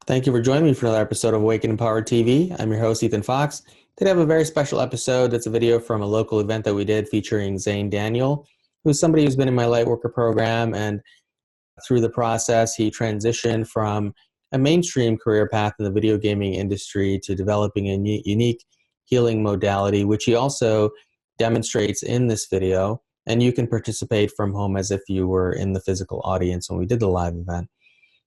Thank you for joining me for another episode of Awaken Empowered TV. I'm your host, Ethan Fox. Today I have a very special episode. That's a video from a local event that we did featuring Xane Daniel, who's somebody who's been in my Lightworker program, and through the process, he transitioned from a mainstream career path in the video gaming industry to developing a unique healing modality, which he also demonstrates in this video. And you can participate from home as if you were in the physical audience when we did the live event.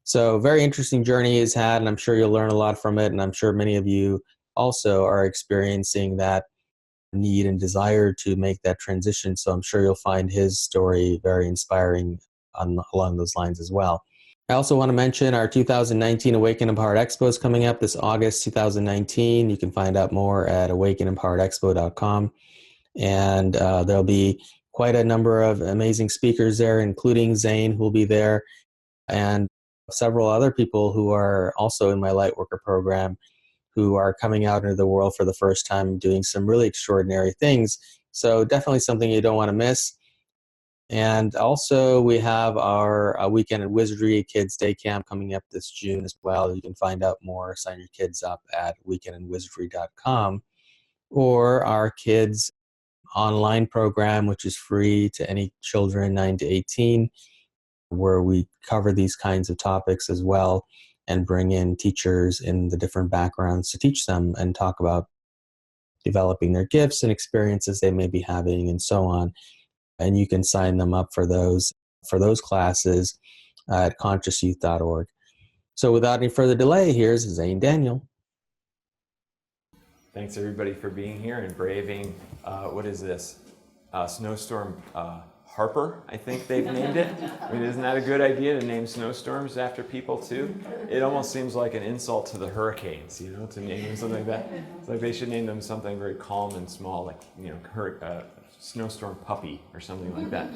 So very interesting journey he's had, and I'm sure you'll learn a lot from it. And I'm sure many of you also are experiencing that need and desire to make that transition. So I'm sure you'll find his story very inspiring along those lines as well. I also want to mention our 2019 Awaken Empowered Expo is coming up this August 2019. You can find out more at awakenempoweredexpo.com. And there'll be quite a number of amazing speakers there, including Xane, who will be there, and several other people who are also in my Lightworker program who are coming out into the world for the first time doing some really extraordinary things. So definitely something you don't want to miss. And also we have our Weekend at Wizardry Kids Day Camp coming up this June as well. You can find out more, sign your kids up at weekendinwizardry.com, or our kids online program, which is free to any children 9 to 18, where we cover these kinds of topics as well and bring in teachers in the different backgrounds to teach them and talk about developing their gifts and experiences they may be having and so on. And you can sign them up for those classes at consciousyouth.org. So without any further delay, here's Xane Daniel. Thanks everybody for being here and braving, what is this? Snowstorm Harper, I think they've named it. I mean, isn't that a good idea to name snowstorms after people too? It almost seems like an insult to the hurricanes, you know, to name them something like that. It's like they should name them something very calm and small, like, you know, snowstorm puppy or something like that.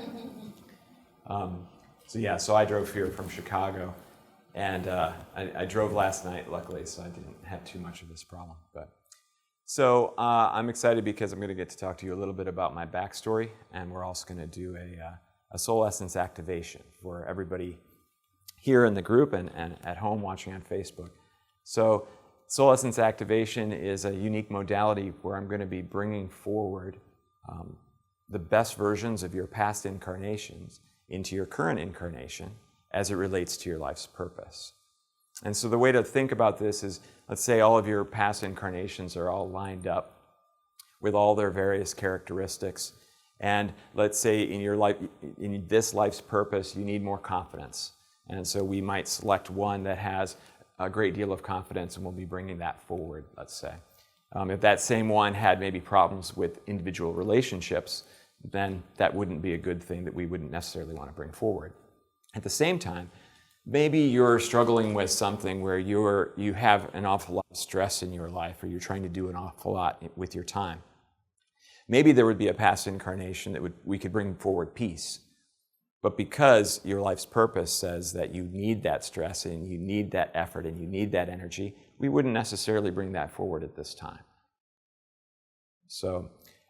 So I drove here from Chicago, and I drove last night, luckily, so I didn't have too much of this problem. So I'm excited because I'm going to get to talk to you a little bit about my backstory, and we're also going to do a soul essence activation for everybody here in the group and at home watching on Facebook. So soul essence activation is a unique modality where I'm going to be bringing forward the best versions of your past incarnations into your current incarnation as it relates to your life's purpose. And so the way to think about this is, let's say all of your past incarnations are all lined up with all their various characteristics. And let's say in your life, in this life's purpose, you need more confidence. And so we might select one that has a great deal of confidence, and we'll be bringing that forward, let's say. If that same one had maybe problems with individual relationships, then that wouldn't be a good thing that we wouldn't necessarily want to bring forward. At the same time, maybe you're struggling with something where you have an awful lot of stress in your life, or you're trying to do an awful lot with your time. Maybe there would be a past incarnation that we could bring forward peace. But because your life's purpose says that you need that stress and you need that effort and you need that energy, we wouldn't necessarily bring that forward at this time.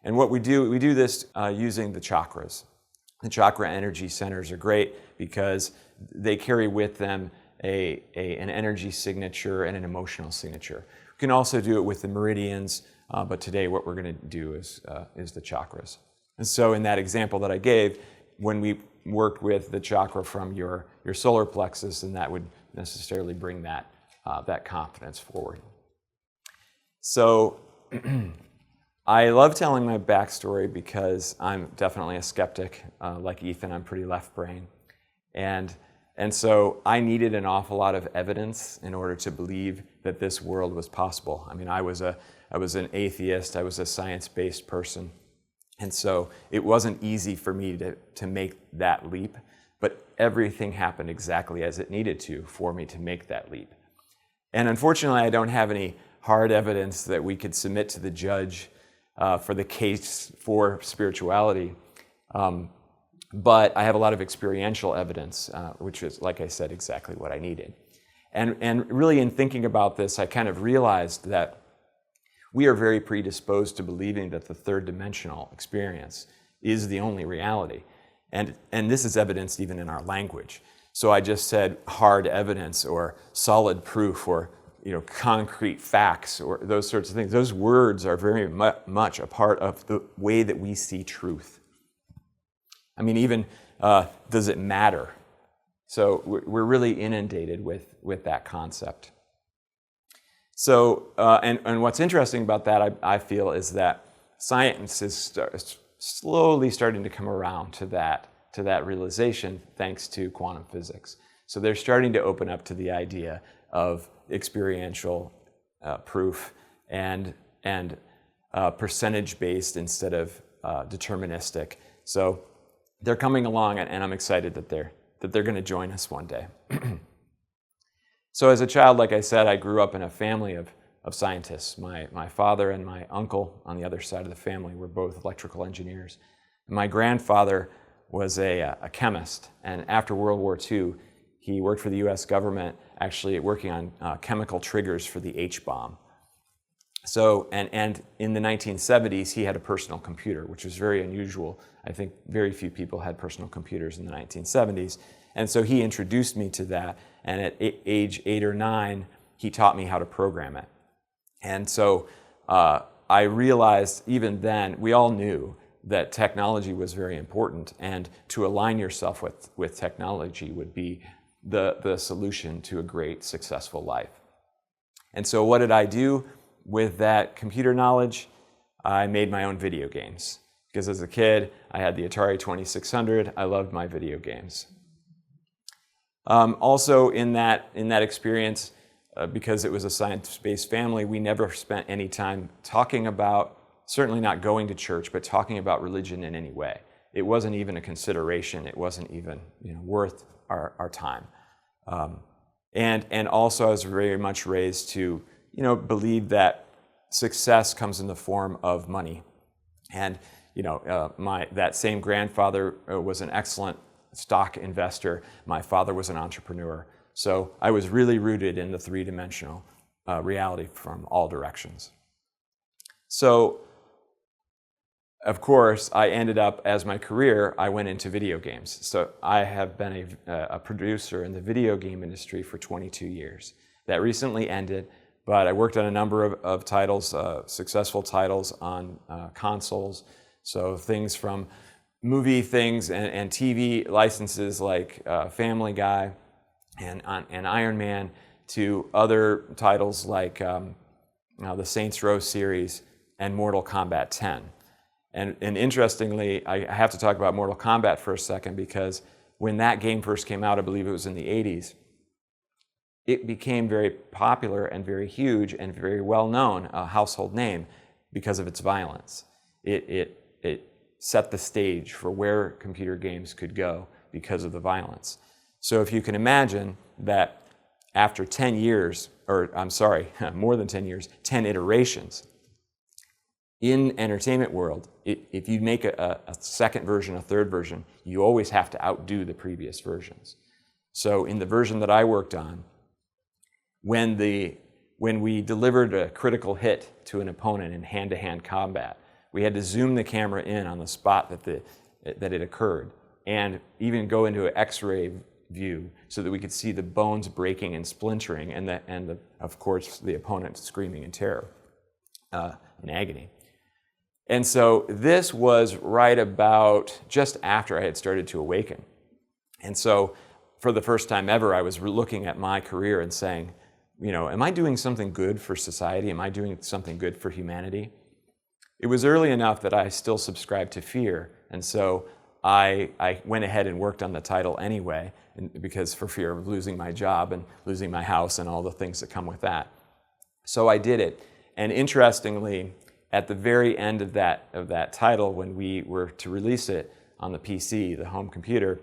And what we do this using the chakras. The chakra energy centers are great because they carry with them an energy signature and an emotional signature. We can also do it with the meridians, but today what we're going to do is the chakras. And so in that example that I gave, when we worked with the chakra from your solar plexus, then that would necessarily bring that confidence forward. So I love telling my backstory because I'm definitely a skeptic. Like Ethan, I'm pretty left-brain. And so I needed an awful lot of evidence in order to believe that this world was possible. I mean, I was an atheist, I was a science-based person. And so it wasn't easy for me to make that leap, but everything happened exactly as it needed to for me to make that leap. And unfortunately, I don't have any hard evidence that we could submit to the judge for the case for spirituality. But I have a lot of experiential evidence, which is, like I said, exactly what I needed. And really in thinking about this, I kind of realized that we are very predisposed to believing that the third dimensional experience is the only reality. And this is evidenced even in our language. So I just said hard evidence or solid proof or concrete facts or those sorts of things. Those words are very much a part of the way that we see truth. I mean, even does it matter? So we're really inundated with that concept. So, and what's interesting about that, I feel, is that science is slowly starting to come around to that realization thanks to quantum physics. So they're starting to open up to the idea of experiential proof and percentage-based instead of deterministic. So they're coming along, and I'm excited that they're going to join us one day. So as a child, like I said, I grew up in a family of scientists. My father and my uncle on the other side of the family were both electrical engineers. My grandfather was a chemist, and after World War II, he worked for the U.S. government, actually working on chemical triggers for the H-bomb. So, and in the 1970s, he had a personal computer, which was very unusual. I think very few people had personal computers in the 1970s. And so he introduced me to that, and at age 8 or 9, he taught me how to program it. And so I realized even then, we all knew that technology was very important, and to align yourself with technology would be the solution to a great, successful life. And so what did I do with that computer knowledge? I made my own video games. Because as a kid, I had the Atari 2600. I loved my video games. Also in that experience, because it was a science-based family, we never spent any time talking about, certainly not going to church, but talking about religion in any way. It wasn't even a consideration. It wasn't even worth our time. And also I was very much raised to believe that success comes in the form of money. And that same grandfather was an excellent stock investor. My father was an entrepreneur. So I was really rooted in the three-dimensional reality from all directions. So, of course, I ended up, as my career, I went into video games. So I have been a producer in the video game industry for 22 years. That recently ended, but I worked on a number of titles, successful titles on consoles. So things from movie things and TV licenses like Family Guy and Iron Man to other titles like the Saints Row series and Mortal Kombat 10. And interestingly, I have to talk about Mortal Kombat for a second, because when that game first came out, I believe it was in the 80s, it became very popular and very huge and very well known, a household name, because of its violence. It set the stage for where computer games could go because of the violence. So if you can imagine that after 10 years, or I'm sorry, more than 10 years, 10 iterations, in entertainment world, if you make a second version, a third version, you always have to outdo the previous versions. So in the version that I worked on, when we delivered a critical hit to an opponent in hand-to-hand combat, we had to zoom the camera in on the spot that it occurred, and even go into an X-ray view so that we could see the bones breaking and splintering, and of course the opponent screaming in terror, in agony. And so this was right about just after I had started to awaken. And so for the first time ever, I was looking at my career and saying, am I doing something good for society? Am I doing something good for humanity? It was early enough that I still subscribed to fear. And so I went ahead and worked on the title anyway, because for fear of losing my job and losing my house and all the things that come with that. So I did it. And interestingly, at the very end of that title, when we were to release it on the PC, the home computer,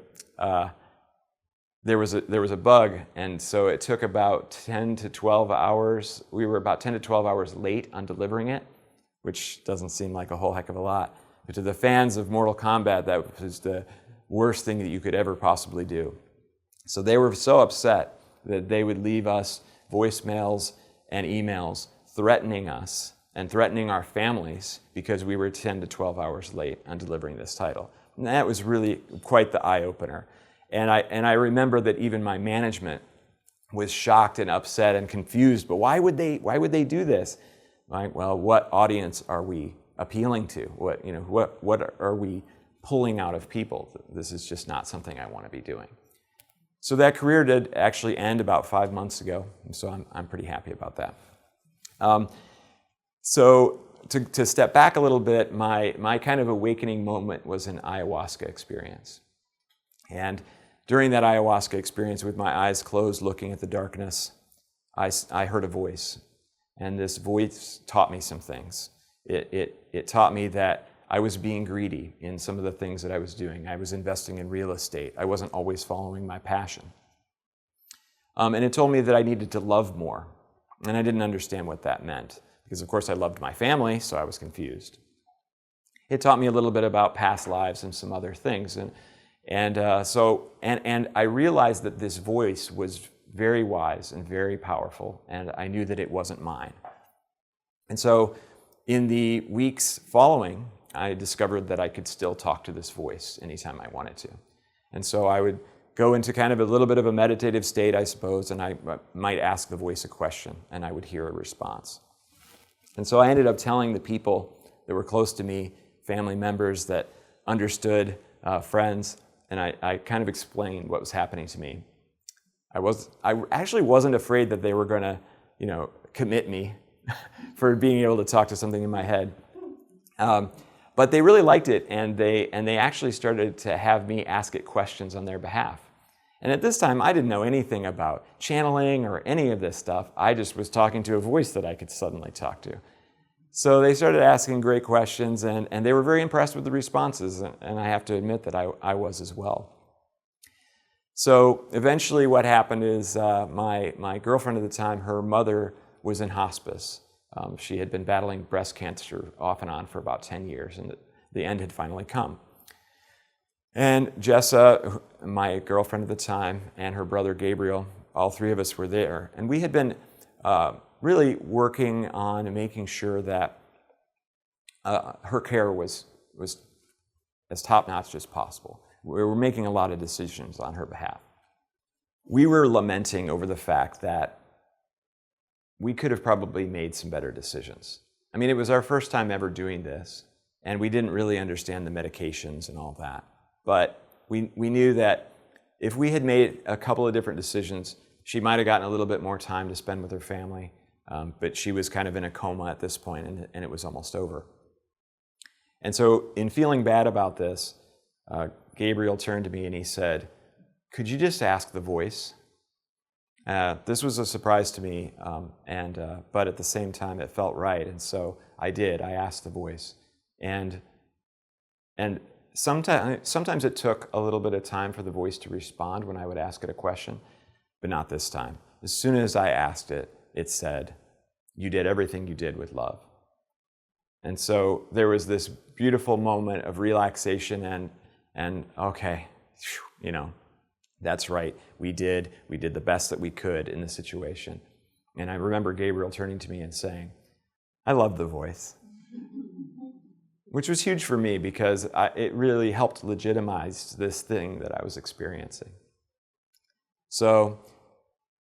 there was a bug, and so it took about 10 to 12 hours. We were about 10 to 12 hours late on delivering it, which doesn't seem like a whole heck of a lot. But to the fans of Mortal Kombat, that was the worst thing that you could ever possibly do. So they were so upset that they would leave us voicemails and emails threatening us and threatening our families because we were 10 to 12 hours late on delivering this title. And that was really quite the eye-opener. And I remember that even my management was shocked and upset and confused. But why would they do this? Like, well, what audience are we appealing to? What are we pulling out of people? This is just not something I want to be doing. So that career did actually end about 5 months ago, and so I'm pretty happy about that. So to step back a little bit, my kind of awakening moment was an ayahuasca experience. And during that ayahuasca experience, with my eyes closed, looking at the darkness, I heard a voice. And this voice taught me some things. It taught me that I was being greedy in some of the things that I was doing. I was investing in real estate. I wasn't always following my passion. And it told me that I needed to love more. And I didn't understand what that meant, because of course I loved my family, so I was confused. It taught me a little bit about past lives and some other things. And I realized that this voice was very wise and very powerful, and I knew that it wasn't mine. And so in the weeks following, I discovered that I could still talk to this voice anytime I wanted to. And so I would go into kind of a little bit of a meditative state, I suppose, and I might ask the voice a question, and I would hear a response. And so I ended up telling the people that were close to me, family members that understood, friends, and I kind of explained what was happening to me. I actually wasn't afraid that they were going to, commit me for being able to talk to something in my head. But they really liked it, and they actually started to have me ask it questions on their behalf. And at this time, I didn't know anything about channeling or any of this stuff. I just was talking to a voice that I could suddenly talk to. So they started asking great questions, and they were very impressed with the responses, and I have to admit that I was as well. So eventually what happened is my girlfriend at the time, her mother was in hospice. She had been battling breast cancer off and on for about 10 years, and the end had finally come. And Jessa, my girlfriend at the time, and her brother Gabriel, all three of us were there. And we had been really working on making sure that her care was as top-notch as possible. We were making a lot of decisions on her behalf. We were lamenting over the fact that we could have probably made some better decisions. I mean, it was our first time ever doing this, and we didn't really understand the medications and all that. But we knew that if we had made a couple of different decisions, she might have gotten a little bit more time to spend with her family, but she was kind of in a coma at this point, and it was almost over. And so in feeling bad about this, Gabriel turned to me and he said, "Could you just ask the voice?" This was a surprise to me, but at the same time it felt right, and so I did. I asked the voice. And sometimes it took a little bit of time for the voice to respond when I would ask it a question, but not this time. As soon as I asked it, it said, "You did everything you did with love." And so there was this beautiful moment of relaxation and okay, that's right. We did the best that we could in the situation. And I remember Gabriel turning to me and saying, "I love the voice," which was huge for me because it really helped legitimize this thing that I was experiencing. So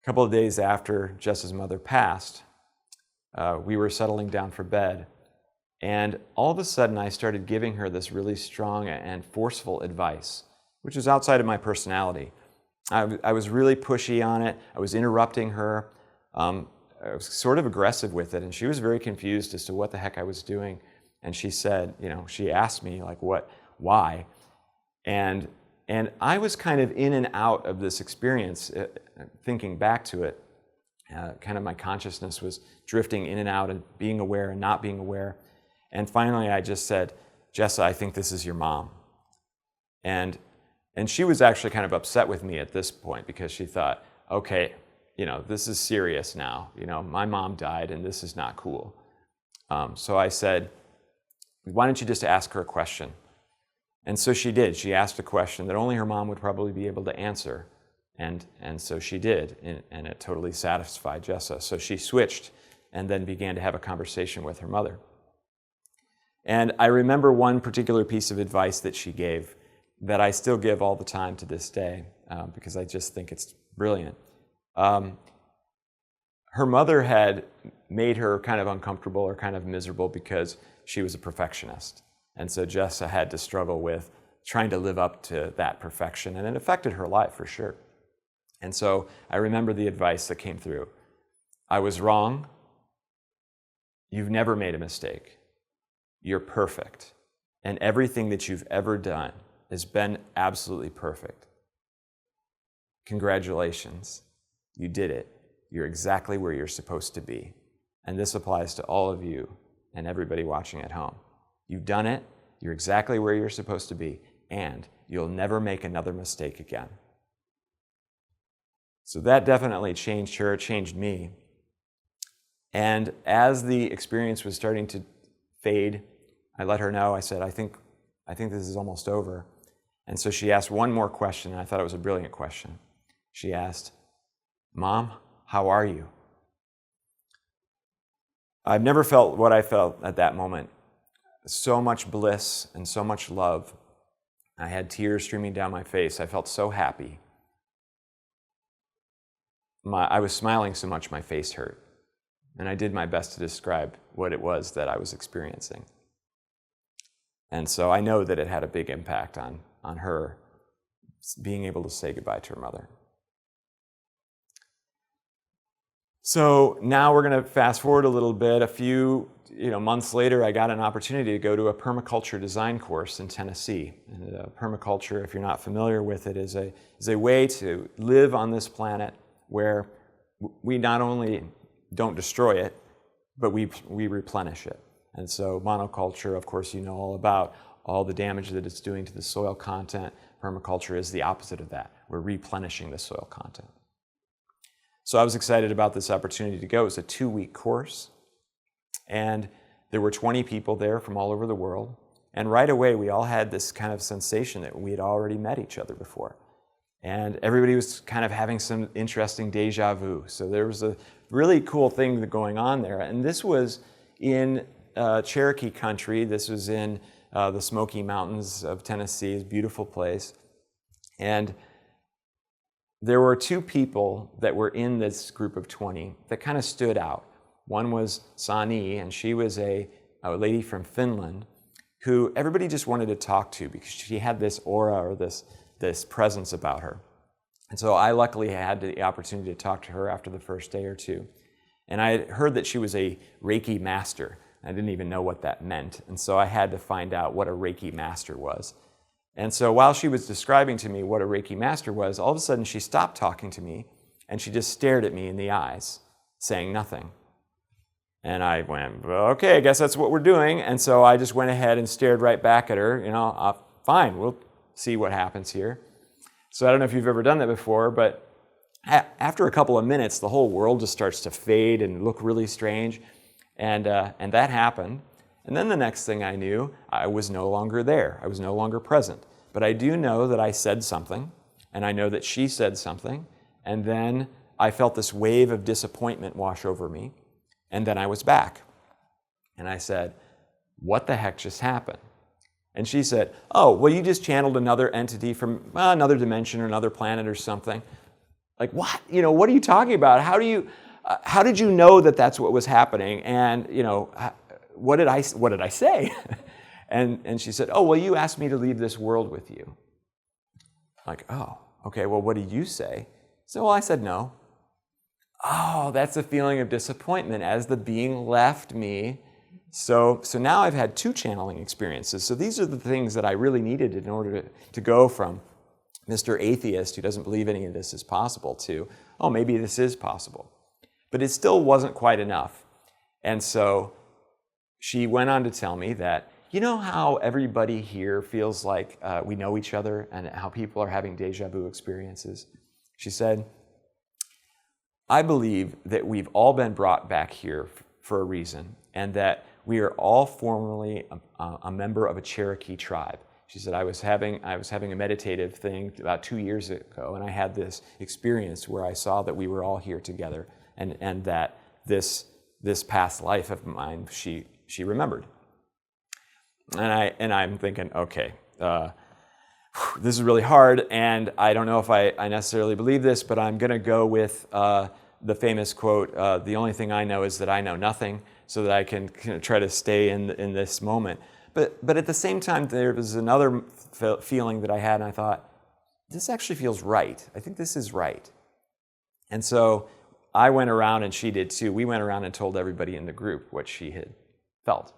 a couple of days after Jess's mother passed, we were settling down for bed. And all of a sudden, I started giving her this really strong and forceful advice, which is outside of my personality. I was really pushy on it. I was interrupting her. I was sort of aggressive with it, and she was very confused as to what the heck I was doing. And she said, she asked me, like, why? And I was kind of in and out of this experience, thinking back to it. Kind of my consciousness was drifting in and out and being aware and not being aware. And finally, I just said, "Jessa, I think this is your mom." And she was actually kind of upset with me at this point because she thought, okay, this is serious now. My mom died and this is not cool. So I said, "Why don't you just ask her a question?" And so she did. She asked a question that only her mom would probably be able to answer. And so she did, and it totally satisfied Jessa. So she switched and then began to have a conversation with her mother. And I remember one particular piece of advice that she gave that I still give all the time to this day. because I just think it's brilliant. Her mother had made her kind of uncomfortable or kind of miserable because she was a perfectionist. And so Jessa had to struggle with trying to live up to that perfection, and it affected her life for sure. And so I remember the advice that came through. I was wrong. You've never made a mistake. You're perfect. And everything that you've ever done has been absolutely perfect. Congratulations. You did it. You're exactly where you're supposed to be. And this applies to all of you and everybody watching at home. You've done it. You're exactly where you're supposed to be. And you'll never make another mistake again. So that definitely changed her, changed me. And as the experience was starting to fade, I let her know. I said, I think this is almost over. And so she asked one more question, and I thought it was a brilliant question. She asked, Mom, how are you? I've never felt what I felt at that moment. So much bliss and so much love. I had tears streaming down my face. I felt so happy. I was smiling so much my face hurt. And I did my best to describe what it was that I was experiencing. And so I know that it had a big impact on her being able to say goodbye to her mother. So now we're going to fast forward a little bit. A few months later, I got an opportunity to go to a permaculture design course in Tennessee. And permaculture, if you're not familiar with it, is a way to live on this planet where we not only don't destroy it, but we replenish it. And so monoculture, of course, you know all about all the damage that it's doing to the soil content. Permaculture is the opposite of that. We're replenishing the soil content. So I was excited about this opportunity to go. It was a 2-week course. And there were 20 people there from all over the world. And right away, we all had this kind of sensation that we had already met each other before. And everybody was kind of having some interesting deja vu. So there was a really cool thing going on there. And this was in Cherokee country. This was in the Smoky Mountains of Tennessee. It's a beautiful place. And there were 2 people that were in this group of 20 that kind of stood out. One was Sani, and she was a lady from Finland who everybody just wanted to talk to because she had this aura or this presence about her. And so I luckily had the opportunity to talk to her after the first day or 2. And I had heard that she was a Reiki master. I didn't even know what that meant. And so I had to find out what a Reiki master was. And so while she was describing to me what a Reiki master was, all of a sudden she stopped talking to me and she just stared at me in the eyes, saying nothing. And I went, well, okay, I guess that's what we're doing. And so I just went ahead and stared right back at her. Fine, we'll see what happens here. So I don't know if you've ever done that before, but after a couple of minutes, the whole world just starts to fade and look really strange. And that happened. And then the next thing I knew, I was no longer there. I was no longer present. But I do know that I said something, and I know that she said something, and then I felt this wave of disappointment wash over me, and then I was back. And I said, what the heck just happened? And she said, oh, well, you just channeled another entity from another dimension or another planet or something. Like, what? What are you talking about? How did you know that that's what was happening? And, what did I say? and she said, oh, well, you asked me to leave this world with you. Like, oh, okay, well, what did you say? So, well, I said no. Oh, that's a feeling of disappointment as the being left me. So now I've had 2 channeling experiences. So these are the things that I really needed in order to go from Mr. Atheist who doesn't believe any of this is possible to, oh, maybe this is possible. But it still wasn't quite enough. And so she went on to tell me that, you know how everybody here feels like we know each other and how people are having deja vu experiences? She said, I believe that we've all been brought back here for a reason, and that we are all formerly a member of a Cherokee tribe. She said, I was having a meditative thing about 2 years ago, and I had this experience where I saw that we were all here together, and that this past life of mine, she remembered. And I'm thinking, okay, this is really hard, and I don't know if I necessarily believe this, but I'm going to go with the famous quote, the only thing I know is that I know nothing, so that I can try to stay in this moment. But at the same time, there was another feeling that I had, and I thought, this actually feels right. I think this is right. And so I went around, and she did too. We went around and told everybody in the group what she had felt.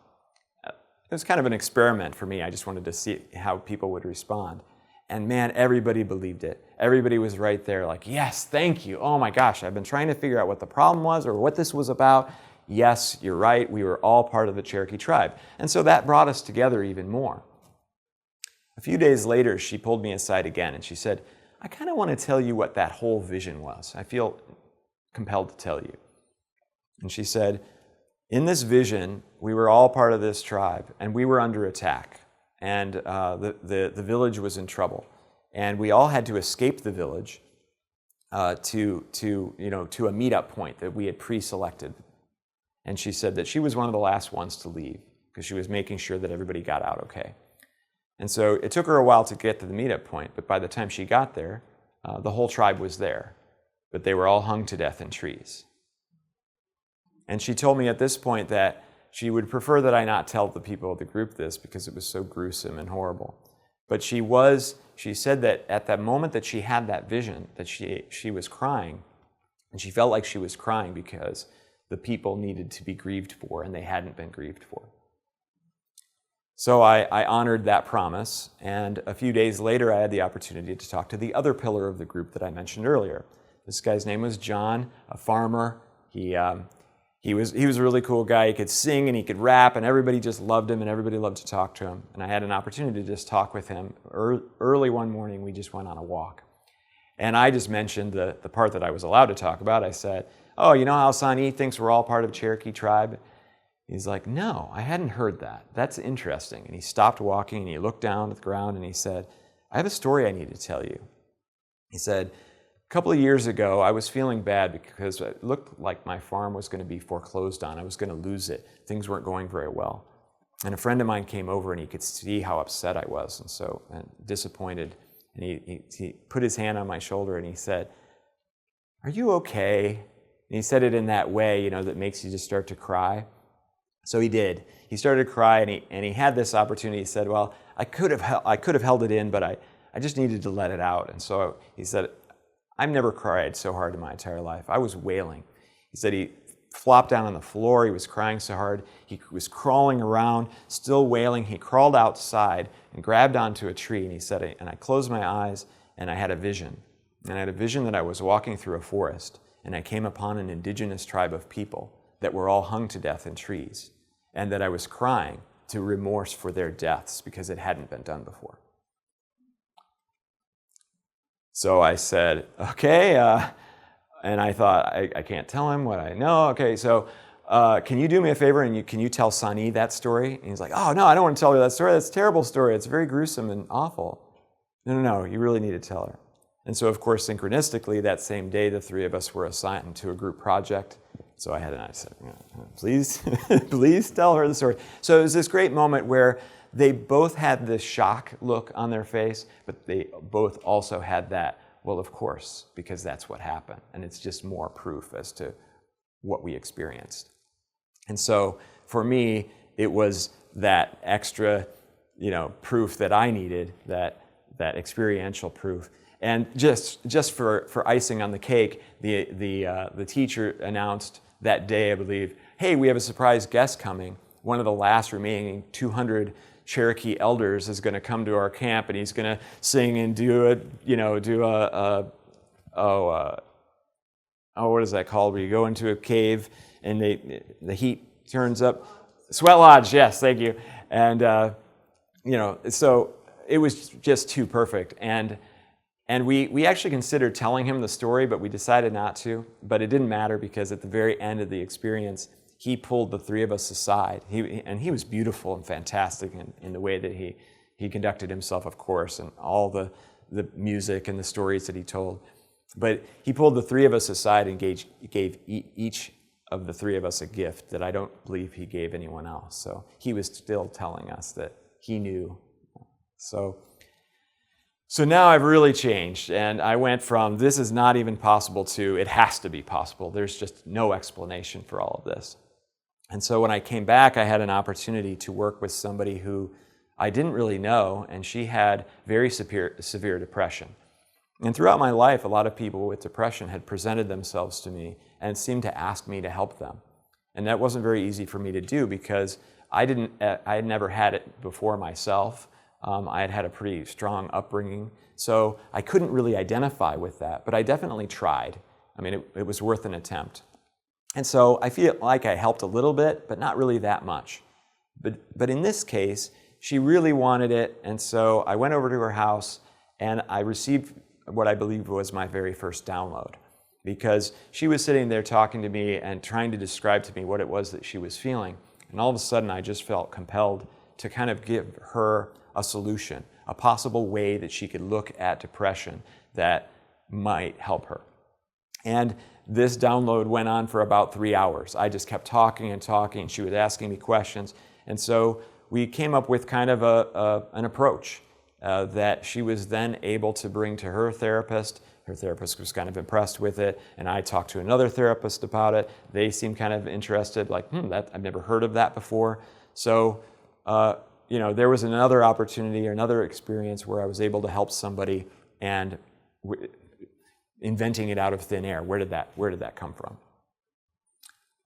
It was kind of an experiment for me. I just wanted to see how people would respond. And man, everybody believed it. Everybody was right there like, yes, thank you. Oh my gosh, I've been trying to figure out what the problem was or what this was about. Yes, you're right. We were all part of the Cherokee tribe. And so that brought us together even more. A few days later, she pulled me aside again and she said, I kind of want to tell you what that whole vision was. I feel compelled to tell you. And she said, in this vision, we were all part of this tribe, and we were under attack, and the village was in trouble, and we all had to escape the village to a meetup point that we had pre-selected. And she said that she was one of the last ones to leave because she was making sure that everybody got out okay. And so it took her a while to get to the meetup point, but by the time she got there, the whole tribe was there, but they were all hung to death in trees. And she told me at this point that she would prefer that I not tell the people of the group this because it was so gruesome and horrible. But she said that at that moment that she had that vision, that she was crying, and she felt like she was crying because the people needed to be grieved for, and they hadn't been grieved for. So I honored that promise, and a few days later I had the opportunity to talk to the other pillar of the group that I mentioned earlier. This guy's name was John, a farmer. He was a really cool guy. He could sing and he could rap, and everybody just loved him, and everybody loved to talk to him. And I had an opportunity to just talk with him. Early one morning, we just went on a walk. And I just mentioned the part that I was allowed to talk about. I said, oh, you know how Xane thinks we're all part of the Cherokee tribe? He's like, no, I hadn't heard that. That's interesting. And he stopped walking, and he looked down at the ground, and he said, I have a story I need to tell you. He said, a couple of years ago, I was feeling bad because it looked like my farm was going to be foreclosed on. I was going to lose it. Things weren't going very well. And a friend of mine came over, and he could see how upset I was and disappointed. And he put his hand on my shoulder, and he said, are you okay? And he said it in that way, that makes you just start to cry. So he did. He started to cry, and he had this opportunity. He said, well, I could have held it in, but I just needed to let it out. And so he said, I've never cried so hard in my entire life. I was wailing. He said he flopped down on the floor. He was crying so hard. He was crawling around, still wailing. He crawled outside and grabbed onto a tree. And he said, and I closed my eyes, and I had a vision. And I had a vision that I was walking through a forest, and I came upon an indigenous tribe of people that were all hung to death in trees, and that I was crying to remorse for their deaths because it hadn't been done before. So I said, okay, and I thought, I can't tell him what I know. Okay, so can you do me a favor and can you tell Xane that story? And he's like, oh, no, I don't want to tell her that story. That's a terrible story. It's very gruesome and awful. No, you really need to tell her. And so, of course, synchronistically, that same day, the three of us were assigned to a group project. So I said, please, please tell her the story. So it was this great moment where they both had this shock look on their face, but they both also had that, well, of course, because that's what happened. And it's just more proof as to what we experienced. And so for me, it was that extra, proof that I needed, that experiential proof. And just for icing on the cake, the teacher announced that day, I believe, hey, we have a surprise guest coming. One of the last remaining 200 Cherokee elders is going to come to our camp, and he's going to sing and what is that called? Where you go into a cave and the heat turns up. Sweat Lodge, yes, thank you. And so it was just too perfect. And we actually considered telling him the story, but we decided not to. But it didn't matter because at the very end of the experience, he pulled the three of us aside. He was beautiful and fantastic in the way that he conducted himself, of course, and all the music and the stories that he told. But he pulled the three of us aside and gave each of the three of us a gift that I don't believe he gave anyone else. So he was still telling us that he knew. So So now I've really changed, and I went from this is not even possible to it has to be possible. There's just no explanation for all of this. And so when I came back, I had an opportunity to work with somebody who I didn't really know, and she had very severe depression. And throughout my life, a lot of people with depression had presented themselves to me and seemed to ask me to help them. And that wasn't very easy for me to do because I had never had it before myself. I had had a pretty strong upbringing, so I couldn't really identify with that, but I definitely tried. I mean, it was worth an attempt. And so I feel like I helped a little bit, but not really that much. But in this case, she really wanted it, and so I went over to her house and I received what I believe was my very first download, because she was sitting there talking to me and trying to describe to me what it was that she was feeling. And all of a sudden, I just felt compelled to kind of give her a solution, a possible way that she could look at depression that might help her. And this download went on for about 3 hours. I just kept talking and talking. She was asking me questions. And so we came up with kind of an approach that she was then able to bring to her therapist. Her therapist was kind of impressed with it, and I talked to another therapist about it. They seemed kind of interested, like, I've never heard of that before. So, there was another opportunity, another experience where I was able to help somebody and inventing it out of thin air. Where did that come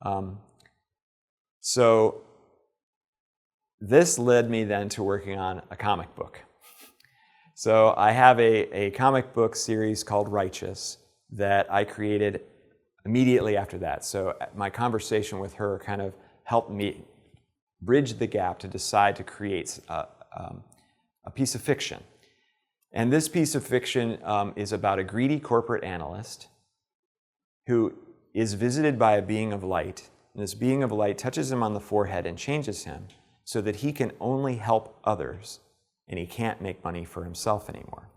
from? So this led me then to working on a comic book. So I have a comic book series called Righteous that I created immediately after that. So my conversation with her kind of helped me bridge the gap to decide to create a piece of fiction. And this piece of fiction is about a greedy corporate analyst who is visited by a being of light. And this being of light touches him on the forehead and changes him so that he can only help others and he can't make money for himself anymore.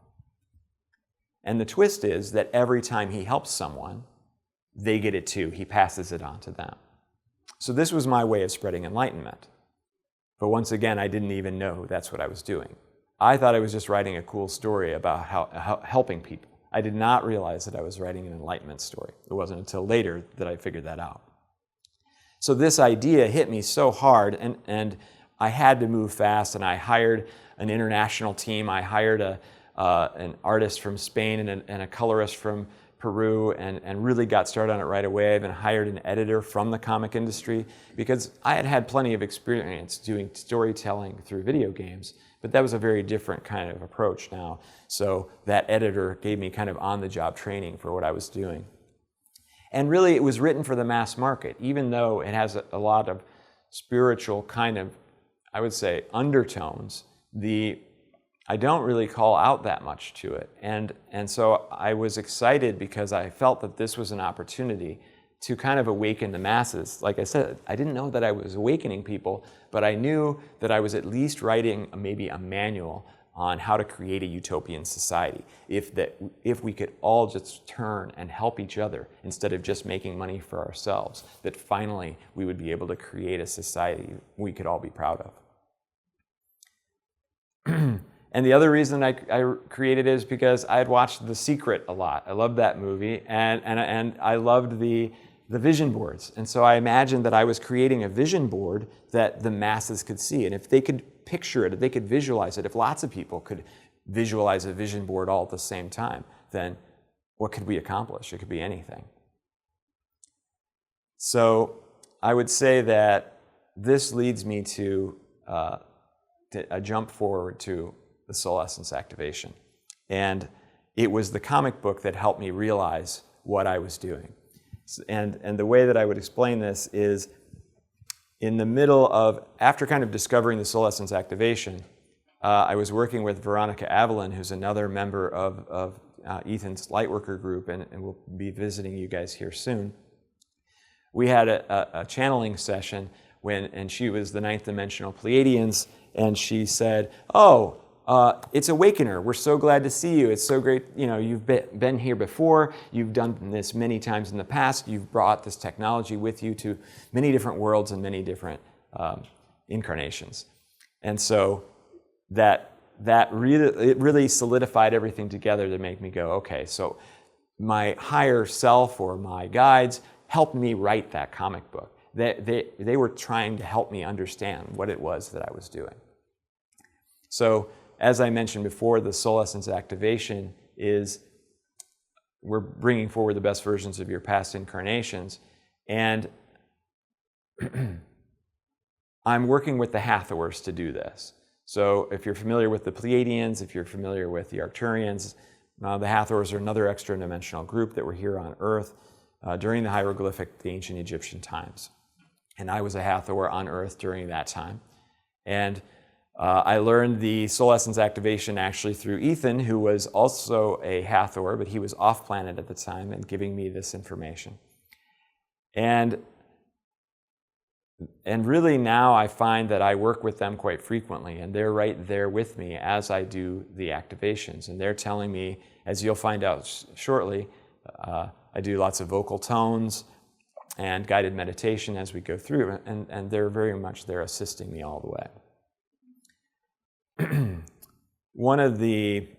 And the twist is that every time he helps someone, they get it too. He passes it on to them. So this was my way of spreading enlightenment. But once again, I didn't even know that's what I was doing. I thought I was just writing a cool story about how helping people. I did not realize that I was writing an enlightenment story. It wasn't until later that I figured that out. So this idea hit me so hard, and I had to move fast, and I hired an international team. I hired an artist from Spain and a colorist from Peru and really got started on it right away. I even hired an editor from the comic industry because I had plenty of experience doing storytelling through video games, but that was a very different kind of approach now. So that editor gave me kind of on-the-job training for what I was doing. And really, it was written for the mass market, even though it has a lot of spiritual kind of, I would say, undertones. I don't really call out that much to it. And so I was excited because I felt that this was an opportunity to kind of awaken the masses. Like I said, I didn't know that I was awakening people, but I knew that I was at least writing maybe a manual on how to create a utopian society. If we could all just turn and help each other instead of just making money for ourselves, that finally we would be able to create a society we could all be proud of. And the other reason I created it is because I had watched The Secret a lot. I loved that movie, and I loved the vision boards. And so I imagined that I was creating a vision board that the masses could see. And if they could picture it, if they could visualize it, if lots of people could visualize a vision board all at the same time, then what could we accomplish? It could be anything. So I would say that this leads me to a jump forward to the soul essence activation. And it was the comic book that helped me realize what I was doing. And the way that I would explain this is in the middle of, after kind of discovering the soul essence activation, I was working with Veronica Avalon, who's another member of Ethan's Lightworker group, and we'll be visiting you guys here soon. We had a channeling session and she was the ninth dimensional Pleiadians, and she said, it's Awakener. We're so glad to see you. It's so great. You've been here before. You've done this many times in the past. You've brought this technology with you to many different worlds and many different incarnations. And so that it really solidified everything together to make me go, okay, so my higher self or my guides helped me write that comic book. They were trying to help me understand what it was that I was doing. So as I mentioned before, the soul essence activation is we're bringing forward the best versions of your past incarnations. And I'm working with the Hathors to do this. So if you're familiar with the Pleiadians, if you're familiar with the Arcturians, the Hathors are another extra-dimensional group that were here on Earth during the hieroglyphic, the ancient Egyptian times. And I was a Hathor on Earth during that time. And I learned the soul essence activation actually through Ethan, who was also a Hathor, but he was off-planet at the time and giving me this information. And really now I find that I work with them quite frequently, and they're right there with me as I do the activations. And they're telling me, as you'll find out shortly, I do lots of vocal tones and guided meditation as we go through, and they're very much there assisting me all the way. One of the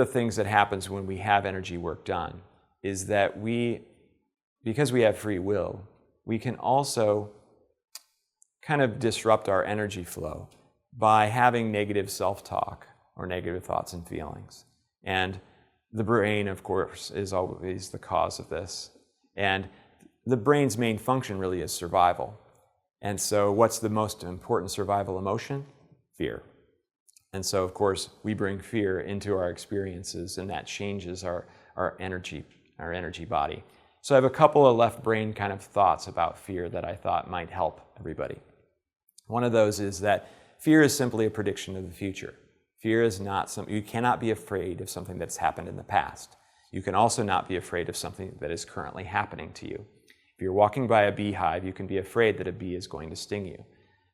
things that happens when we have energy work done is that because we have free will, we can also kind of disrupt our energy flow by having negative self-talk or negative thoughts and feelings. And the brain, of course, is always the cause of this. And the brain's main function really is survival. And so what's the most important survival emotion? Fear. And so, of course, we bring fear into our experiences, and that changes our energy body. So I have a couple of left brain kind of thoughts about fear that I thought might help everybody. One of those is that fear is simply a prediction of the future. Fear is not something, you cannot be afraid of something that's happened in the past. You can also not be afraid of something that is currently happening to you. If you're walking by a beehive, you can be afraid that a bee is going to sting you.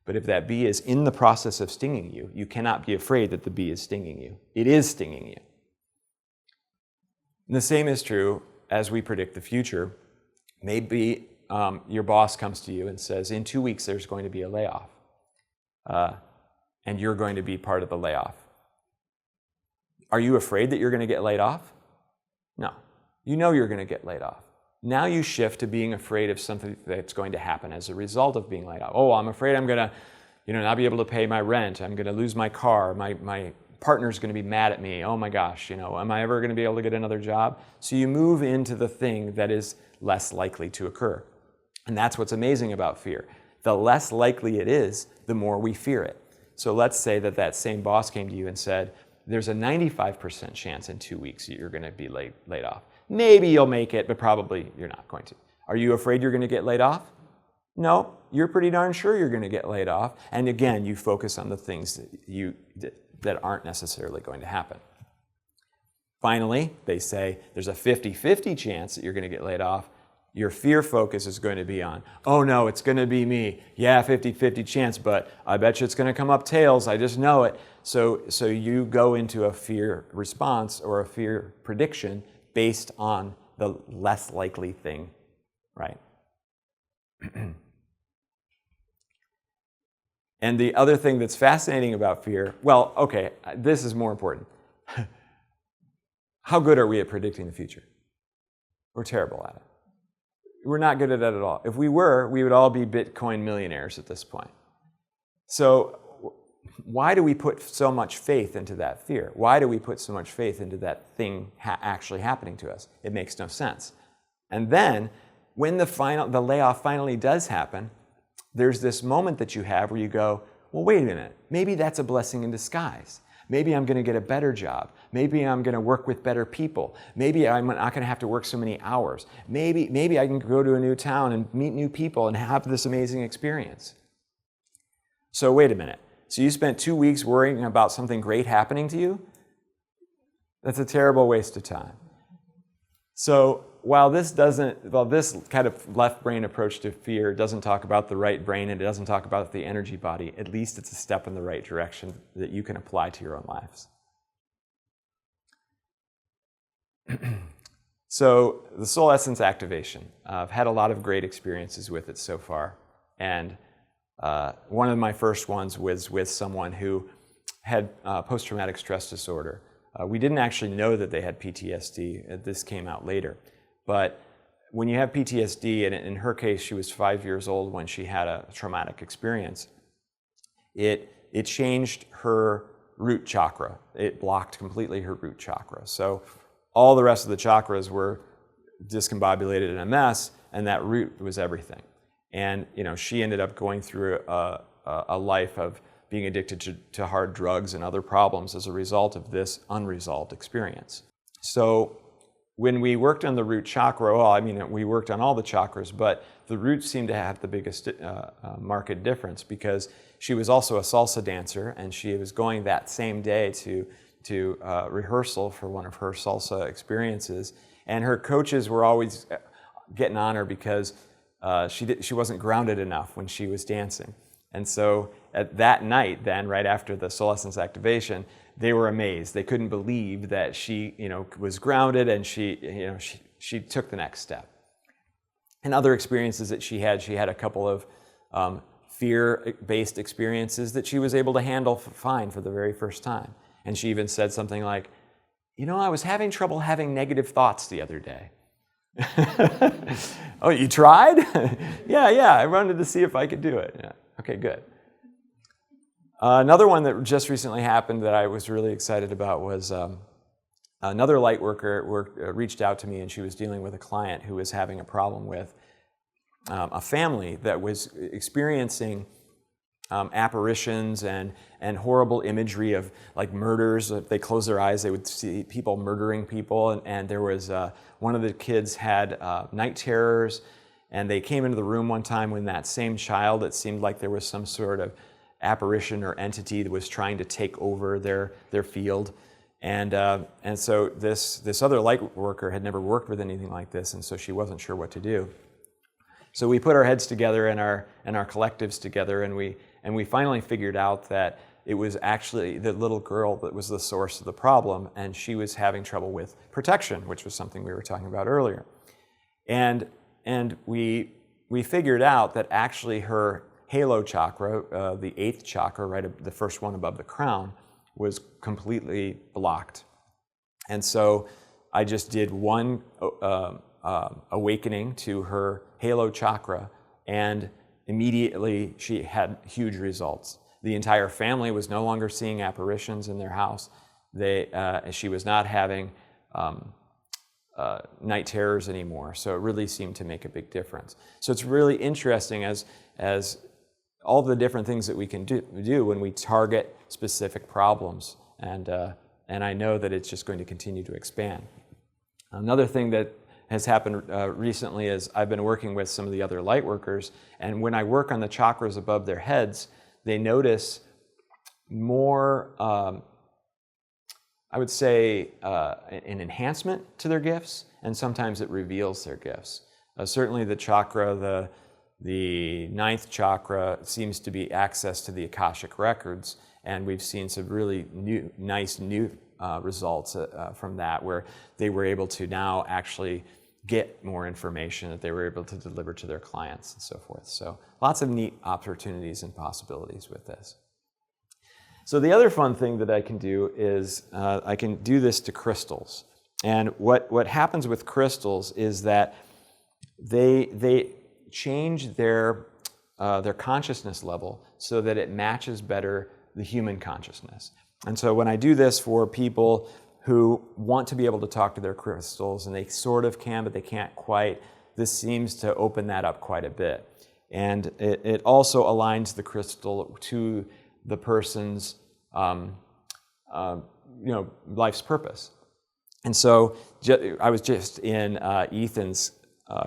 But if that bee is in the process of stinging you, you cannot be afraid that the bee is stinging you. It is stinging you. And the same is true as we predict the future. Maybe your boss comes to you and says, in 2 weeks there's going to be a layoff. And you're going to be part of the layoff. Are you afraid that you're going to get laid off? No. You know you're going to get laid off. Now you shift to being afraid of something that's going to happen as a result of being laid off. Oh, I'm afraid I'm going to not be able to pay my rent. I'm going to lose my car. My partner's going to be mad at me. Oh my gosh, am I ever going to be able to get another job? So you move into the thing that is less likely to occur. And that's what's amazing about fear. The less likely it is, the more we fear it. So let's say that same boss came to you and said, there's a 95% chance in 2 weeks that you're going to be laid off. Maybe you'll make it, but probably you're not going to. Are you afraid you're going to get laid off? No, you're pretty darn sure you're going to get laid off. And again, you focus on the things that aren't necessarily going to happen. Finally, they say there's a 50-50 chance that you're going to get laid off. Your fear focus is going to be on, oh no, it's going to be me. Yeah, 50-50 chance, but I bet you it's going to come up tails. I just know it. So you go into a fear response or a fear prediction based on the less likely thing, right? And the other thing that's fascinating about fear, well, okay, this is more important. How good are we at predicting the future? We're terrible at it. We're not good at it at all. If we were, we would all be Bitcoin millionaires at this point. So why do we put so much faith into that fear? Why do we put so much faith into that thing actually happening to us? It makes no sense. And then when the layoff finally does happen, there's this moment that you have where you go, well, wait a minute, maybe that's a blessing in disguise. Maybe I'm going to get a better job. Maybe I'm going to work with better people. Maybe I'm not going to have to work so many hours. Maybe I can go to a new town and meet new people and have this amazing experience. So wait a minute. So you spent 2 weeks worrying about something great happening to you? That's a terrible waste of time. So while this kind of left brain approach to fear doesn't talk about the right brain and it doesn't talk about the energy body, at least it's a step in the right direction that you can apply to your own lives. So the soul essence activation, I've had a lot of great experiences with it so far. And one of my first ones was with someone who had post-traumatic stress disorder. We didn't actually know that they had PTSD. This came out later. But when you have PTSD, and in her case, she was 5 years old when she had a traumatic experience, it changed her root chakra. It blocked completely her root chakra. So all the rest of the chakras were discombobulated in a mess, and that root was everything. And she ended up going through a life of being addicted to hard drugs and other problems as a result of this unresolved experience. So when we worked on the root chakra, we worked on all the chakras, but the root seemed to have the biggest marked difference, because she was also a salsa dancer, and she was going that same day to rehearsal for one of her salsa experiences. And her coaches were always getting on her because she wasn't grounded enough when she was dancing. And so at that night, then, right after the soul essence activation, they were amazed. They couldn't believe that she, was grounded, and she took the next step. And other experiences that she had a couple of fear-based experiences that she was able to handle fine for the very first time. And she even said something like, I was having trouble having negative thoughts the other day. Oh, you tried? Yeah, I wanted to see if I could do it. Yeah. Okay, good. Another one that just recently happened that I was really excited about was another light worker reached out to me, and she was dealing with a client who was having a problem with a family that was experiencing apparitions and horrible imagery of like murders. If they closed their eyes, they would see people murdering people. And there was one of the kids had night terrors, and they came into the room one time when that same child, it seemed like there was some sort of apparition or entity that was trying to take over their field. And so this other light worker had never worked with anything like this, and so she wasn't sure what to do. So we put our heads together and our collectives together, and we finally figured out that it was actually the little girl that was the source of the problem, and she was having trouble with protection, which was something we were talking about earlier. And we figured out that actually her halo chakra, the 8th chakra, right, the first one above the crown, was completely blocked. And so I just did one awakening to her halo chakra, and immediately she had huge results. The entire family was no longer seeing apparitions in their house. She was not having night terrors anymore, so it really seemed to make a big difference. So it's really interesting as all the different things that we can do when we target specific problems, and I know that it's just going to continue to expand. Another thing that has happened recently is I've been working with some of the other light workers, and when I work on the chakras above their heads, they notice more, I would say, an enhancement to their gifts, and sometimes it reveals their gifts. Certainly the chakra, the 9th chakra seems to be access to the Akashic records, and we've seen some really nice new results from that, where they were able to now actually get more information that they were able to deliver to their clients and so forth. So lots of neat opportunities and possibilities with this. So the other fun thing that I can do is I can do this to crystals. And what happens with crystals is that they change their consciousness level so that it matches better the human consciousness. And so when I do this for people who want to be able to talk to their crystals, and they sort of can, but they can't quite, this seems to open that up quite a bit. And it also aligns the crystal to the person's life's purpose. And so I was just in Ethan's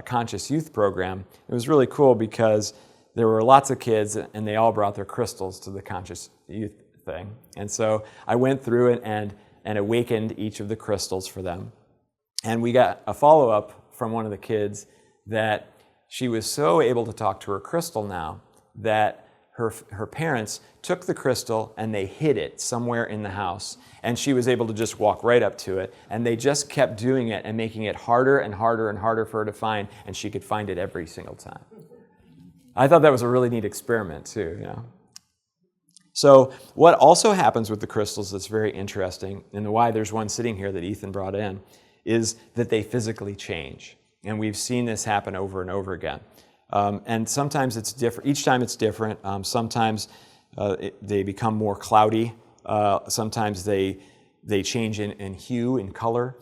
Conscious Youth program. It was really cool because there were lots of kids, and they all brought their crystals to the Conscious Youth thing. And so I went through it and awakened each of the crystals for them. And we got a follow-up from one of the kids that she was so able to talk to her crystal now that her parents took the crystal and they hid it somewhere in the house, and she was able to just walk right up to it, and they just kept doing it and making it harder and harder and harder for her to find, and she could find it every single time. I thought that was a really neat experiment too, you know. So what also happens with the crystals that's very interesting, and why there's one sitting here that Ethan brought in, is that they physically change. And we've seen this happen over and over again. And sometimes it's different. Each time it's different. Sometimes they become more cloudy. Sometimes they change in hue, in color.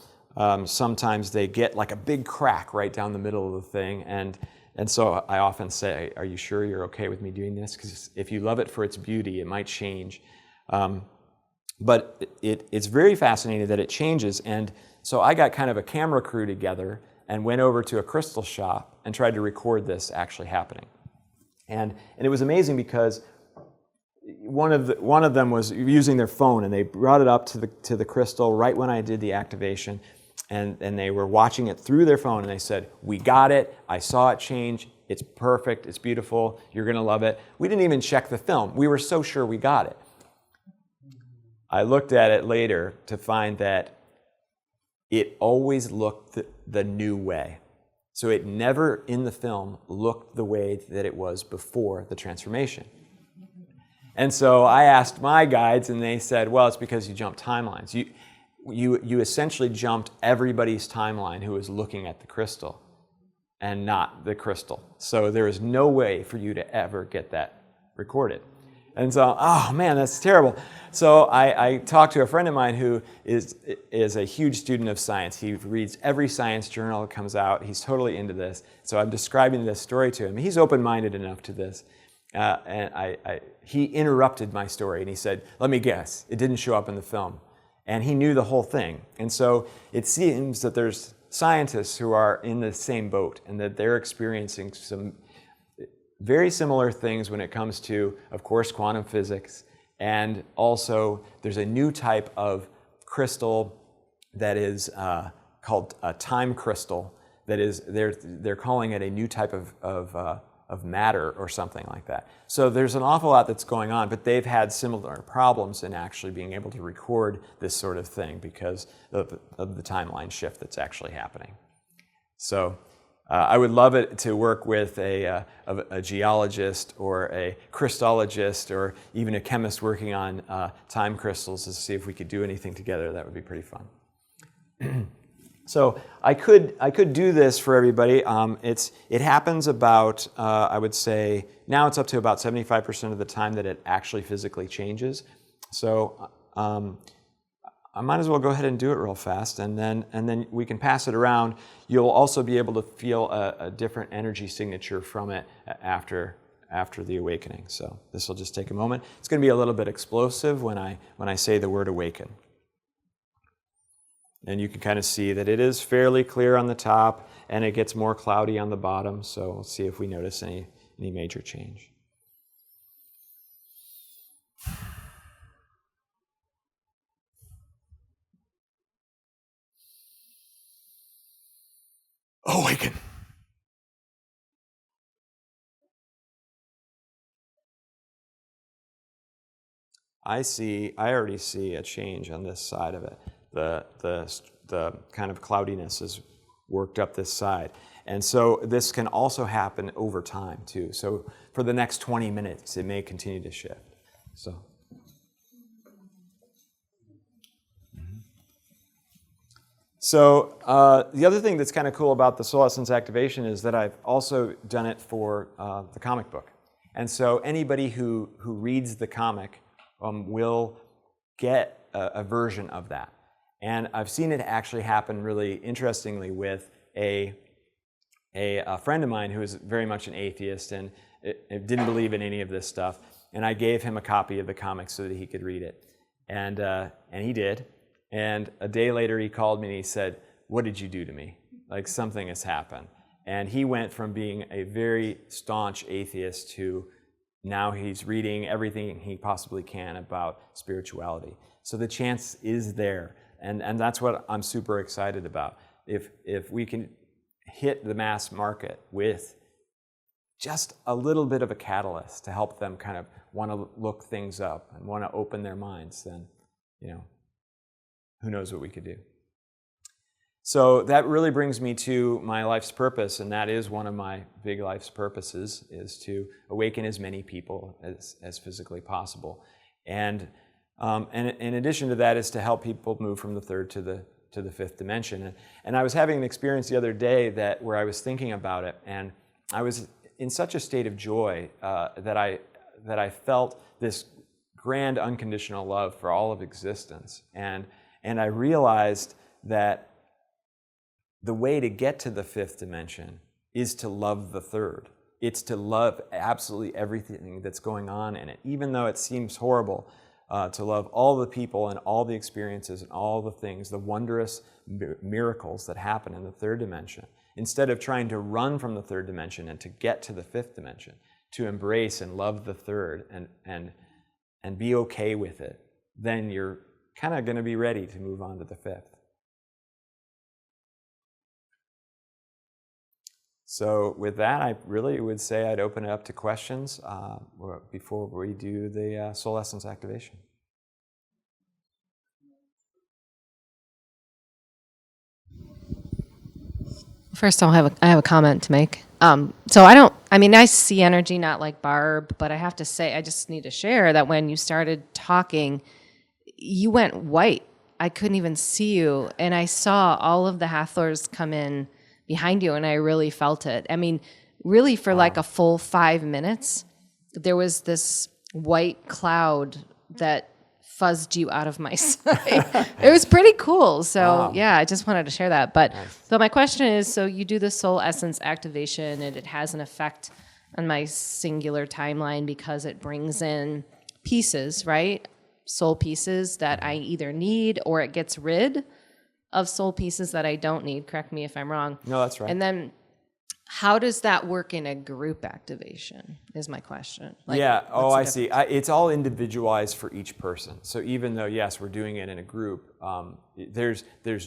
Sometimes they get like a big crack right down the middle of the thing. And so I often say, are you sure you're okay with me doing this? Because if you love it for its beauty, it might change. But it's very fascinating that it changes. And so I got kind of a camera crew together and went over to a crystal shop and tried to record this actually happening. And it was amazing because one of them was using their phone, and they brought it up to the crystal right when I did the activation. And they were watching it through their phone, and they said, we got it, I saw it change, it's perfect, it's beautiful, you're gonna love it. We didn't even check the film. We were so sure we got it. I looked at it later to find that it always looked the new way. So it never in the film looked the way that it was before the transformation. And so I asked my guides, and they said, well, it's because you jumped timelines. You essentially jumped everybody's timeline who was looking at the crystal and not the crystal. So there is no way for you to ever get that recorded. And so, oh man, that's terrible. So I talked to a friend of mine who is a huge student of science. He reads every science journal that comes out. He's totally into this. So I'm describing this story to him. He's open-minded enough to this. And he interrupted my story, and he said, let me guess, it didn't show up in the film. And he knew the whole thing. And so it seems that there's scientists who are in the same boat, and that they're experiencing some very similar things when it comes to, of course, quantum physics. And also, there's a new type of crystal that is called a time crystal. That is, they're calling it a new type of matter or something like that. So there's an awful lot that's going on, but they've had similar problems in actually being able to record this sort of thing because of the timeline shift that's actually happening. So I would love it to work with a geologist or a crystallogist or even a chemist working on time crystals to see if we could do anything together. That would be pretty fun. So I could do this for everybody. It happens about, I would say, now it's up to about 75% of the time that it actually physically changes. So I might as well go ahead and do it real fast, and then we can pass it around. You'll also be able to feel a different energy signature from it after the awakening. So this will just take a moment. It's going to be a little bit explosive when I say the word awaken. And you can kind of see that it is fairly clear on the top, and it gets more cloudy on the bottom. So we'll see if we notice any major change. Awaken. I already see a change on this side of it. The kind of cloudiness is worked up this side. And so this can also happen over time too. So for the next 20 minutes, it may continue to shift. So. So the other thing that's kind of cool about the soul essence activation is that I've also done it for the comic book. And so anybody who reads the comic will get a version of that. And I've seen it actually happen really interestingly with a friend of mine who is very much an atheist and didn't believe in any of this stuff. And I gave him a copy of the comic so that he could read it. And he did. And a day later he called me and he said, "What did you do to me? Like something has happened." And he went from being a very staunch atheist to now he's reading everything he possibly can about spirituality. So the chance is there. And that's what I'm super excited about. If we can hit the mass market with just a little bit of a catalyst to help them kind of want to look things up and want to open their minds, then, who knows what we could do. So that really brings me to my life's purpose, and that is one of my big life's purposes, is to awaken as many people as physically possible. And in addition to that is to help people move from the third to the fifth dimension. And I was having an experience the other day where I was thinking about it, and I was in such a state of joy that I felt this grand unconditional love for all of existence. And I realized that the way to get to the fifth dimension is to love the third. It's to love absolutely everything that's going on in it, even though it seems horrible, to love all the people and all the experiences and all the things, the wondrous miracles that happen in the third dimension. Instead of trying to run from the third dimension and to get to the fifth dimension, to embrace and love the third and be okay with it, then you're kind of going to be ready to move on to the fifth. So with that, I really would say I'd open it up to questions before we do the soul essence activation. First, I have a comment to make. So I see energy not like Barb, but I have to say, I just need to share that when you started talking, you went white. I couldn't even see you, and I saw all of the Hathors come in behind you, and I really felt it. I mean, really for like a full 5 minutes, there was this white cloud that fuzzed you out of my sight. It was pretty cool. So yeah, I just wanted to share that. But so my question is, so you do the soul essence activation, and it has an effect on my singular timeline because it brings in pieces, right? Soul pieces that I either need, or it gets rid of soul pieces that I don't need. Correct me if I'm wrong. No, that's right. And then how does that work in a group activation is my question. Yeah, I see. It's all individualized for each person. So even though, yes, we're doing it in a group, there's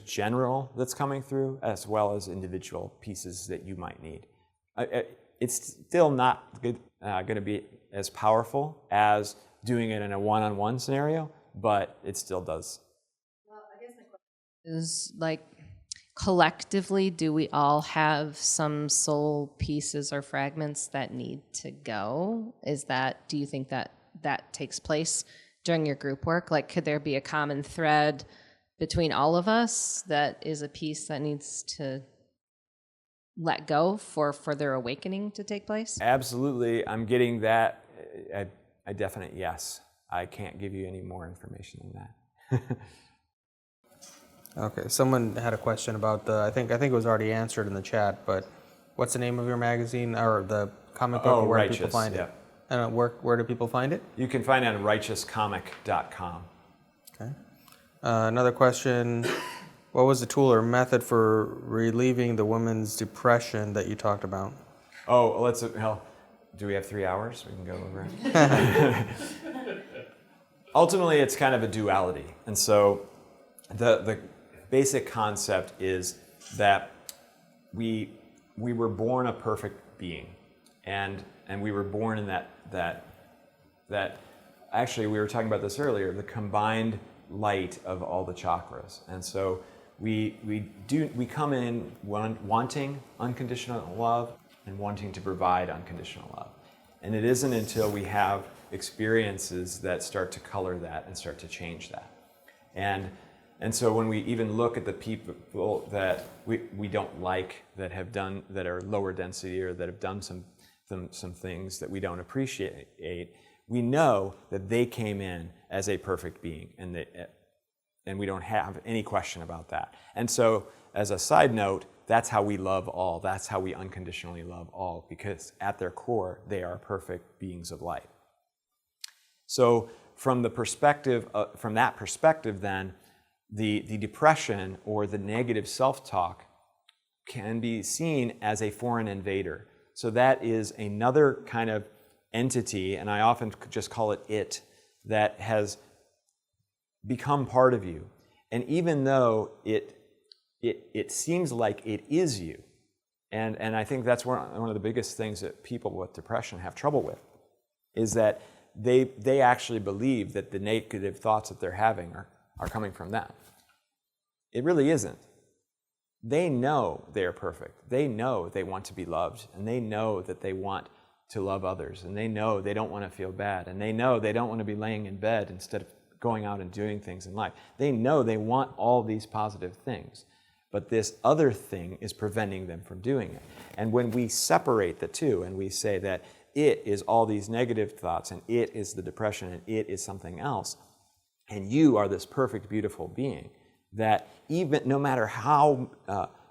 general that's coming through as well as individual pieces that you might need. It's still not going to be as powerful as doing it in a one-on-one scenario, but it still does. Is like collectively, do we all have some soul pieces or fragments that need to go? Do you think that takes place during your group work? Like, could there be a common thread between all of us that is a piece that needs to let go for further awakening to take place? Absolutely. I'm getting that a definite yes. I can't give you any more information than that. Okay, someone had a question about I think it was already answered in the chat, but what's the name of your magazine or the comic book? Where do people find it? And where do people find it? You can find it on righteouscomic.com. Okay. Another question, what was the tool or method for relieving the woman's depression that you talked about? Do we have 3 hours? We can go over it. Ultimately, it's kind of a duality. And so the basic concept is that we were born a perfect being, and we were born in that actually, we were talking about this earlier, the combined light of all the chakras. And so we come in wanting unconditional love and wanting to provide unconditional love. And it isn't until we have experiences that start to color that and start to change that. And so when we even look at the people that we don't like, that are lower density, or that have done some things that we don't appreciate, we know that they came in as a perfect being, and we don't have any question about that. And so, as a side note, that's how we love all. That's how we unconditionally love all, because at their core, they are perfect beings of light. So from that perspective, then, the depression or the negative self-talk can be seen as a foreign invader. So that is another kind of entity, and I often just call it, that has become part of you. And even though it seems like it is you, and I think that's one of the biggest things that people with depression have trouble with, is that they actually believe that the negative thoughts that they're having are coming from them. It really isn't. they know they're perfect. They know they want to be loved, and they know that they want to love others, and they know they don't want to feel bad, and they know they don't want to be laying in bed instead of going out and doing things in life. They know they want all these positive things, but this other thing is preventing them from doing it. And when we separate the two and we say that it is all these negative thoughts, and it is the depression, and it is something else, and you are this perfect, beautiful being, that even no matter how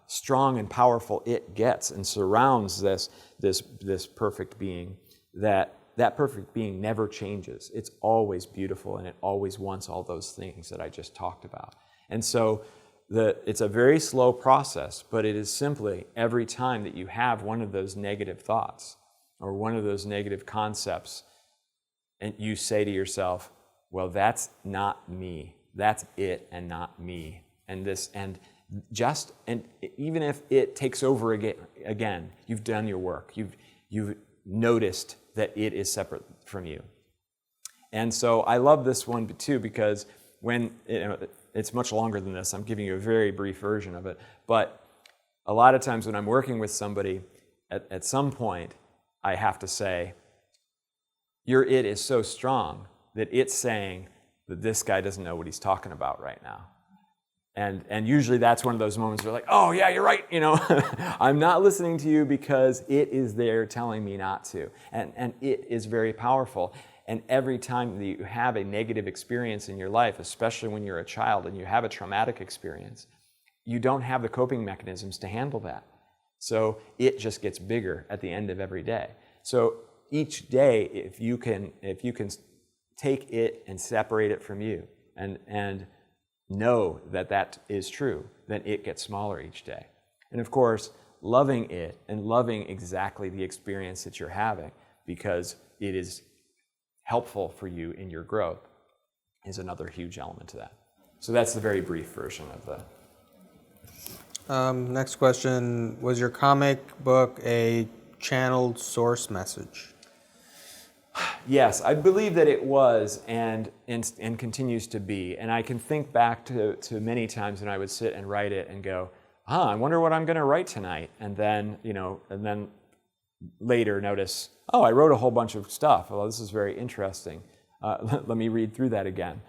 strong and powerful it gets and surrounds this perfect being, that perfect being never changes. It's always beautiful, and it always wants all those things that I just talked about. And so it's a very slow process, but it is simply every time that you have one of those negative thoughts or one of those negative concepts, and you say to yourself, well, that's not me. That's it and not me. And even if it takes over again, you've done your work. You've noticed that it is separate from you. And so I love this one too, because when it's much longer than this. I'm giving you a very brief version of it. But a lot of times when I'm working with somebody, at some point, I have to say, your it is so strong that it's saying that this guy doesn't know what he's talking about right now. And usually that's one of those moments where like, oh yeah, you're right, I'm not listening to you because it is there telling me not to. And it is very powerful. And every time that you have a negative experience in your life, especially when you're a child and you have a traumatic experience, you don't have the coping mechanisms to handle that. So it just gets bigger at the end of every day. So each day, if you can take it and separate it from you and know that that is true, then it gets smaller each day. And of course, loving it and loving exactly the experience that you're having because it is helpful for you in your growth is another huge element to that. So that's the very brief version of the... Next question, was your comic book a channeled source message? Yes, I believe that it was and continues to be. And I can think back to many times when I would sit and write it and go, I wonder what I'm going to write tonight. And then, and then later notice, I wrote a whole bunch of stuff. Well, this is very interesting. Let me read through that again.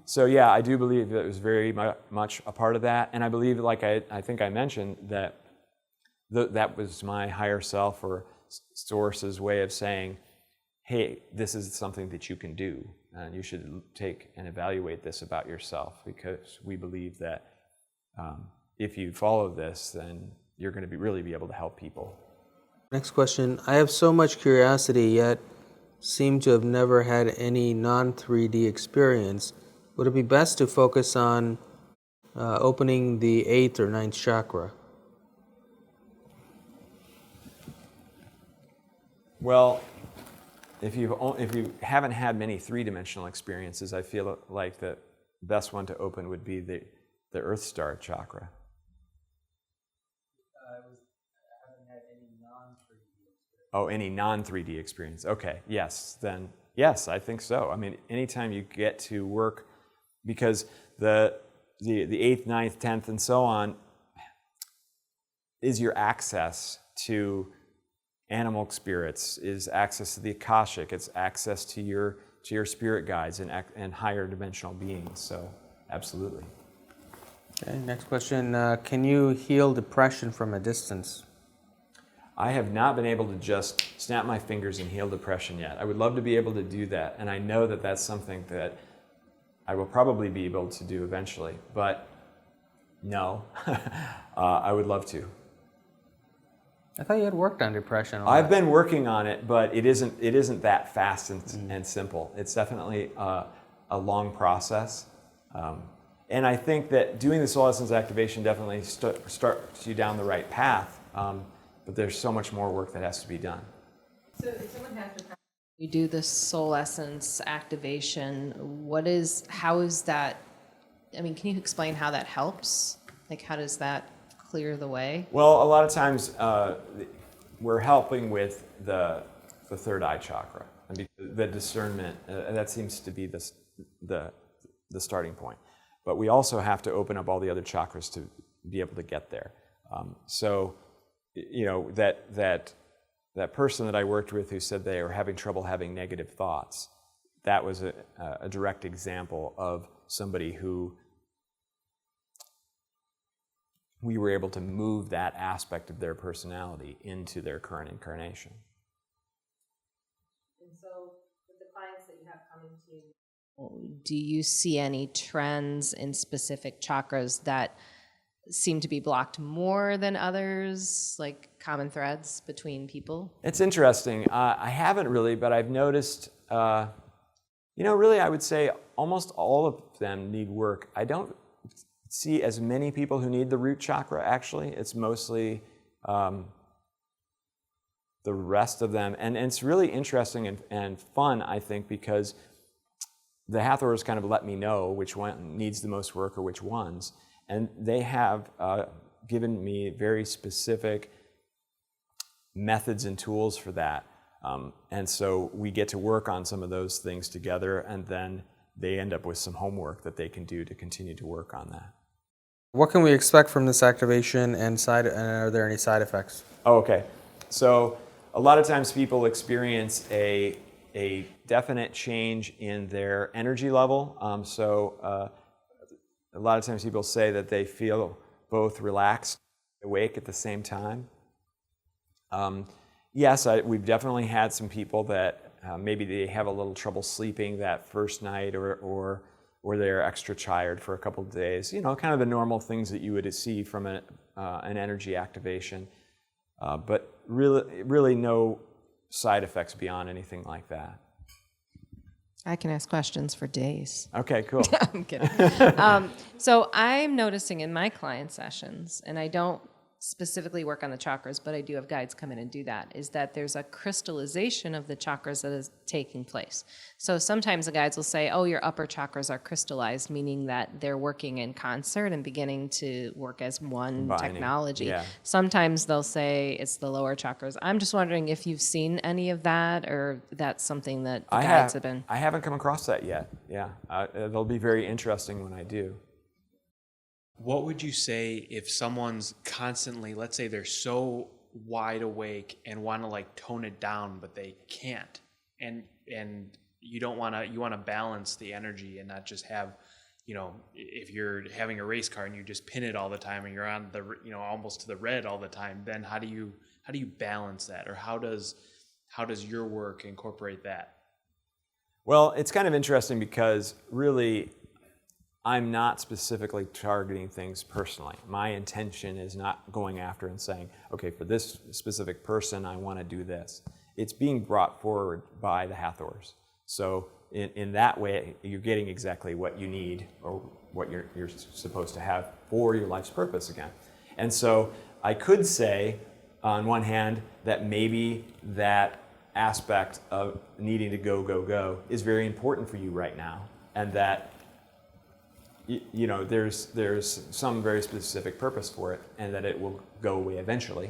So yeah, I do believe that it was very much a part of that. And I believe, like I think I mentioned, that that was my higher self or source's way of saying, hey, this is something that you can do, and you should take and evaluate this about yourself, because we believe that if you follow this, then you're going to really be able to help people. Next question. I have so much curiosity, yet seem to have never had any non-3D experience. Would it be best to focus on opening the 8th or 9th chakra? Well, if you haven't had many three-dimensional experiences, I feel like the best one to open would be the Earth Star chakra. I haven't had any non-3D experience. Oh, any non-3D experience. Okay, yes, then yes, I think so. I mean, anytime you get to work, because the 8th, 9th, 10th, and so on is your access to animal spirits, is access to the Akashic, it's access to your spirit guides and higher dimensional beings. So, absolutely. Okay, next question. Can you heal depression from a distance? I have not been able to just snap my fingers and heal depression yet. I would love to be able to do that, and I know that that's something that I will probably be able to do eventually, but no, I would love to. I thought you had worked on depression. I've been working on it, but it isn't that fast and simple. It's definitely a long process. And I think that doing the soul essence activation definitely starts you down the right path, but there's so much more work that has to be done. So if someone has depression, you do the soul essence activation, how is that, can you explain how that helps? Like, how does that clear the way? Well, a lot of times we're helping with the third eye chakra, and the discernment. That seems to be the starting point. But we also have to open up all the other chakras to be able to get there. So, you know, that person that I worked with who said they were having trouble having negative thoughts, that was a direct example of somebody who we were able to move that aspect of their personality into their current incarnation. And so, with the clients that you have coming to you, do you see any trends in specific chakras that seem to be blocked more than others, like common threads between people? It's interesting. I haven't really, but I've noticed, you know, really I would say almost all of them need work. I don't see as many people who need the root chakra, actually. It's mostly the rest of them. And it's really interesting and fun, I think, because the Hathors kind of let me know which one needs the most work or which ones. And they have given me very specific methods and tools for that. And so we get to work on some of those things together, and then they end up with some homework that they can do to continue to work on that. What can we expect from this activation, and are there any side effects? Oh, okay. So a lot of times people experience a definite change in their energy level. A lot of times people say that they feel both relaxed and awake at the same time. Yes, we've definitely had some people that maybe they have a little trouble sleeping that first night, or they're extra tired for a couple of days. You know, kind of the normal things that you would see from an energy activation. But really no side effects beyond anything like that. I can ask questions for days. Okay, cool. I'm kidding. So I'm noticing in my client sessions, and I don't specifically work on the chakras, but I do have guides come in and do that, is that there's a crystallization of the chakras that is taking place. So sometimes the guides will say, oh, your upper chakras are crystallized, meaning that they're working in concert and beginning to work as one Combining. technology. Yeah. Sometimes they'll say it's the lower chakras. I'm just wondering if you've seen any of that, or that's something that the guides have been. I haven't come across that yet. Yeah, it'll be very interesting when I do. What would you say if someone's constantly, let's say they're so wide awake and want to like tone it down, but they can't, and you don't want to, you want to balance the energy and not just have, you know, if you're having a race car and you just pin it all the time and you're on the, you know, almost to the red all the time, then how do you balance that, or how does your work incorporate that? Well, it's kind of interesting because really I'm not specifically targeting things personally. My intention is not going after and saying, okay, for this specific person, I want to do this. It's being brought forward by the Hathors. So in that way, you're getting exactly what you need, or what you're supposed to have for your life's purpose again. And so I could say, on one hand, that maybe that aspect of needing to go is very important for you right now, and that you know, there's some very specific purpose for it, and that it will go away eventually.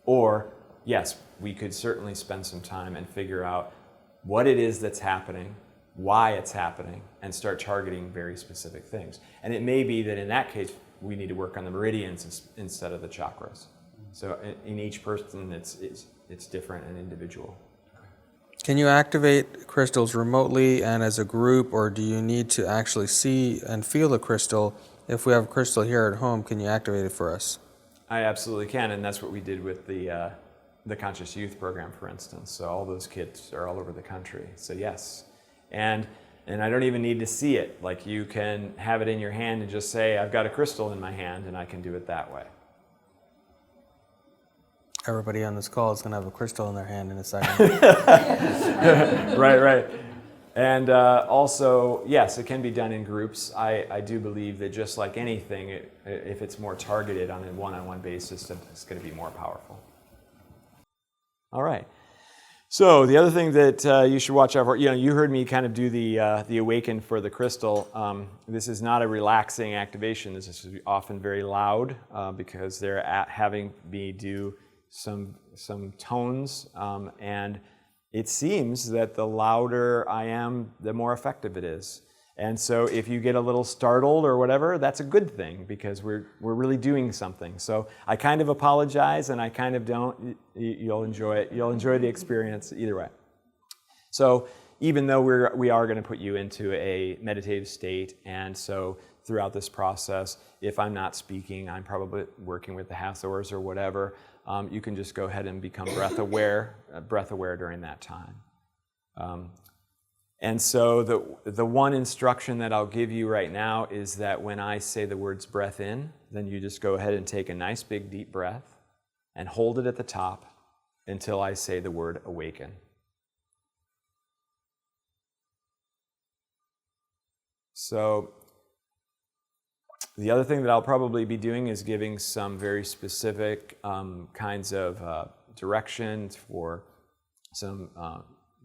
Or, yes, we could certainly spend some time and figure out what it is that's happening, why it's happening, and start targeting very specific things. And it may be that in that case, we need to work on the meridians instead of the chakras. So in each person, it's different and individual. Can you activate crystals remotely and as a group, or do you need to actually see and feel the crystal? If we have a crystal here at home, can you activate it for us? I absolutely can, and that's what we did with the Conscious Youth program, for instance. So all those kids are all over the country. So yes, and I don't even need to see it. Like, you can have it in your hand and just say, I've got a crystal in my hand, and I can do it that way. Everybody on this call is going to have a crystal in their hand in a second. Right. And also, yes, it can be done in groups. I do believe that just like anything, if it's more targeted on a one-on-one basis, it's going to be more powerful. All right. So the other thing that you should watch out for, you heard me kind of do the awaken for the crystal. This is not a relaxing activation. This is often very loud because they're having me do some tones, and it seems that the louder I am, the more effective it is. And so if you get a little startled or whatever, that's a good thing because we're really doing something. So I kind of apologize and I kind of don't. You'll enjoy it. You'll enjoy the experience either way. So even though we are going to put you into a meditative state, and so throughout this process, if I'm not speaking, I'm probably working with the Hathors or whatever, you can just go ahead and become breath aware during that time. And so the one instruction that I'll give you right now is that when I say the words breath in, then you just go ahead and take a nice big deep breath and hold it at the top until I say the word awaken. So the other thing that I'll probably be doing is giving some very specific kinds of directions for some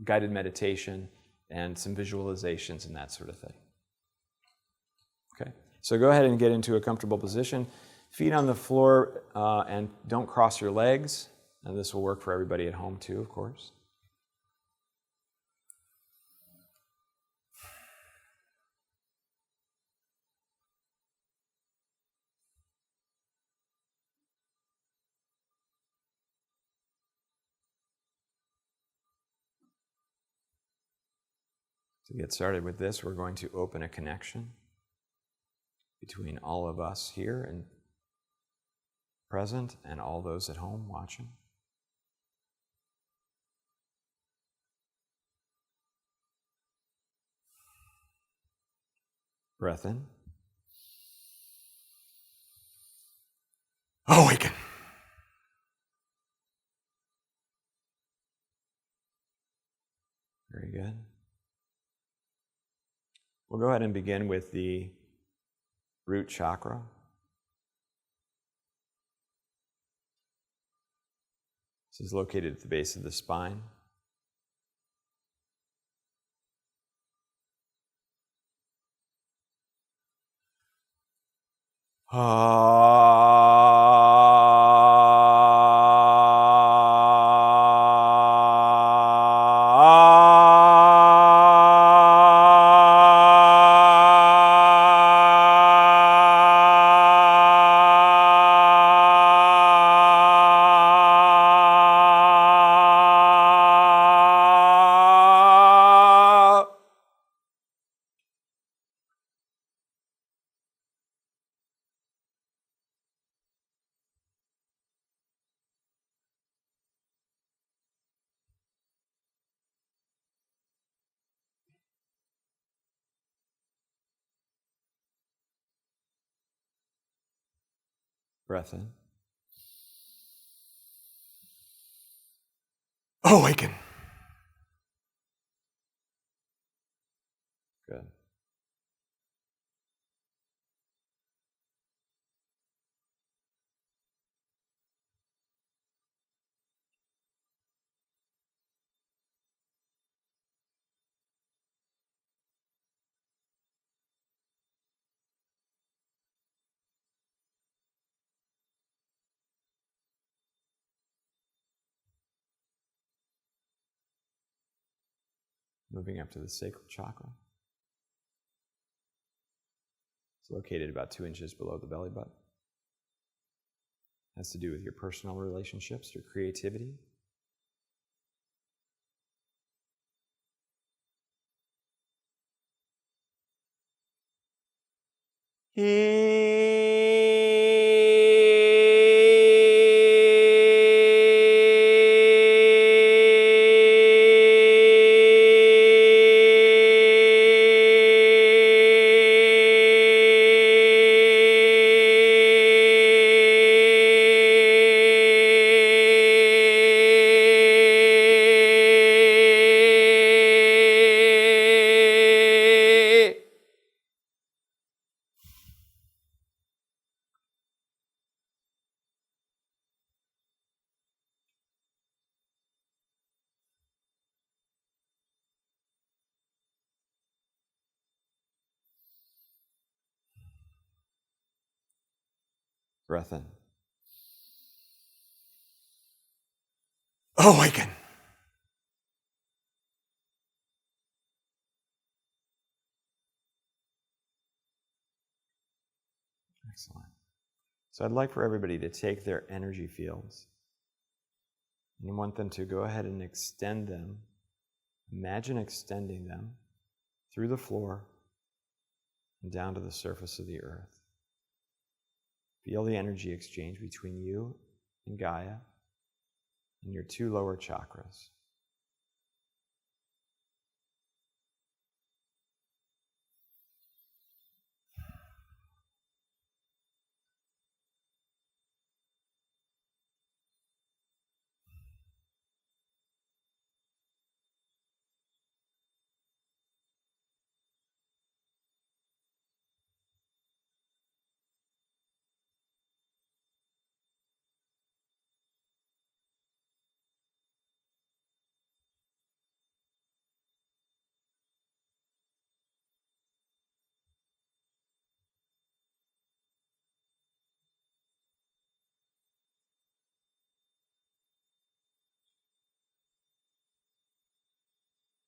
guided meditation and some visualizations and that sort of thing. Okay, so go ahead and get into a comfortable position. Feet on the floor and don't cross your legs. And this will work for everybody at home too, of course. To get started with this, we're going to open a connection between all of us here and present and all those at home watching. Breath in. Awaken. Very good. We'll go ahead and begin with the root chakra. This is located at the base of the spine. Breath in. Awaken. Good. Moving up to the sacral chakra. It's located about 2 inches below the belly button. It has to do with your personal relationships, your creativity. Breath in. Awaken. Excellent. So I'd like for everybody to take their energy fields and I want them to go ahead and extend them. Imagine extending them through the floor and down to the surface of the earth. Feel the energy exchange between you and Gaia and your two lower chakras.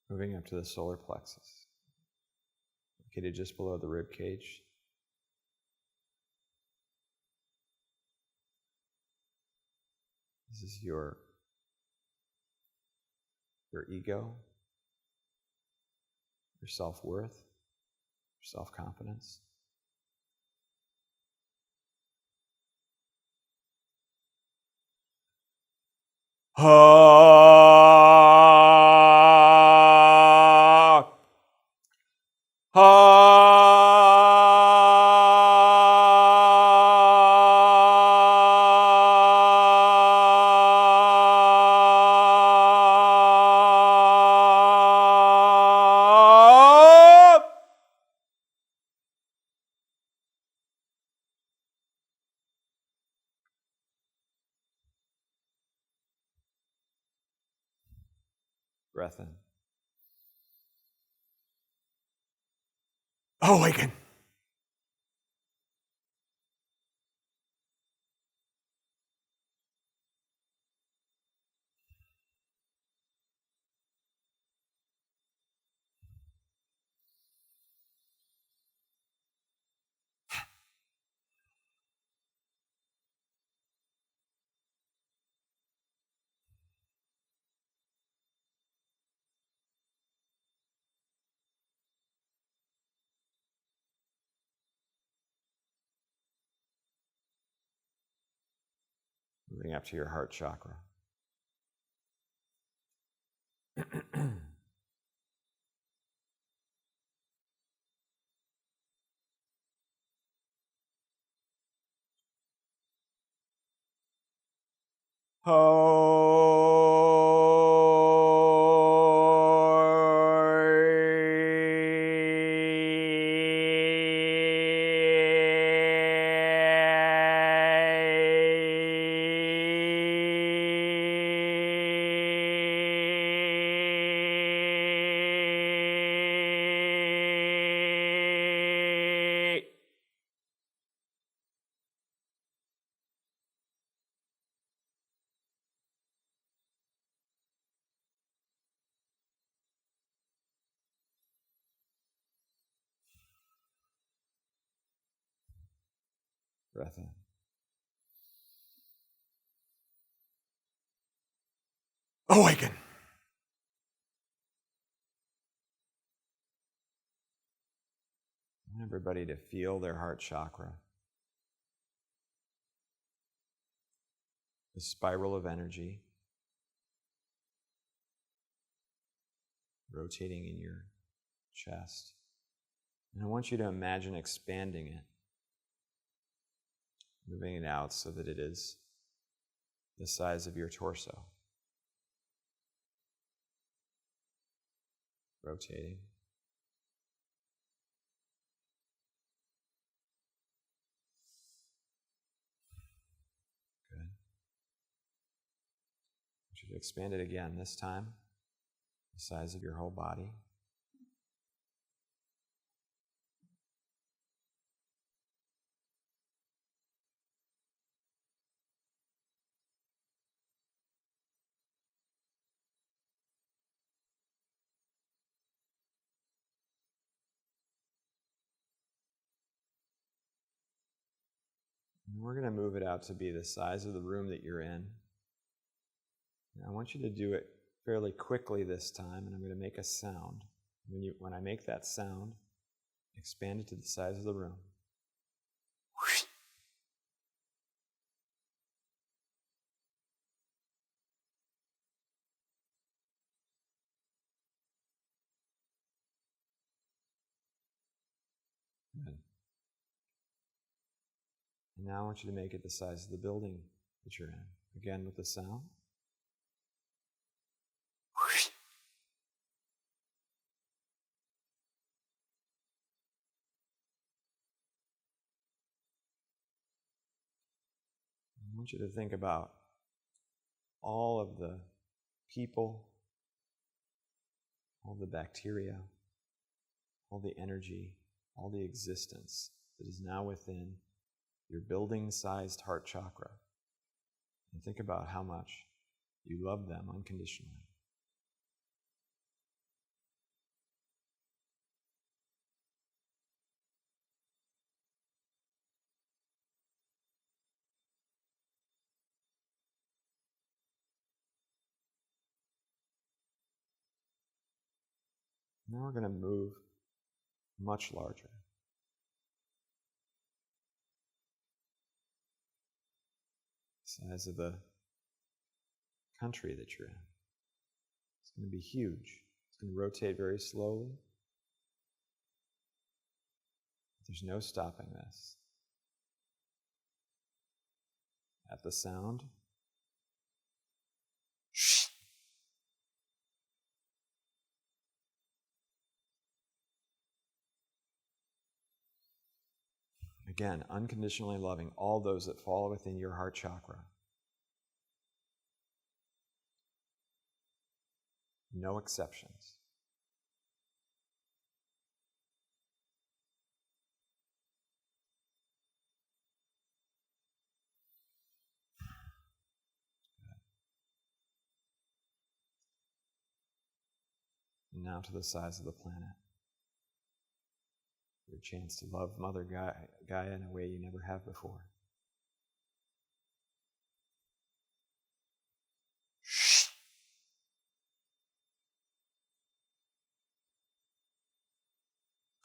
Moving up to the solar plexus, located just below the rib cage. This is your ego, your self-worth, your self-confidence. Breath in. Awaken. Moving up to your heart chakra. Breath in. Awaken. I want everybody to feel their heart chakra. The spiral of energy rotating in your chest. And I want you to imagine expanding it, moving it out so that it is the size of your torso. Rotating. Good. I want you to expand it again, this time the size of your whole body. And we're going to move it out to be the size of the room that you're in. And I want you to do it fairly quickly this time, and I'm going to make a sound. When I make that sound, expand it to the size of the room. Good. And now I want you to make it the size of the building that you're in. Again with the sound. I want you to think about all of the people, all the bacteria, all the energy, all the existence that is now within your building-sized heart chakra. And think about how much you love them unconditionally. Now we're going to move much larger. Size of the country that you're in. It's going to be huge. It's going to rotate very slowly. There's no stopping this. At the sound, again, unconditionally loving all those that fall within your heart chakra. No exceptions. And now to the size of the planet. Your chance to love Mother Gaia in a way you never have before.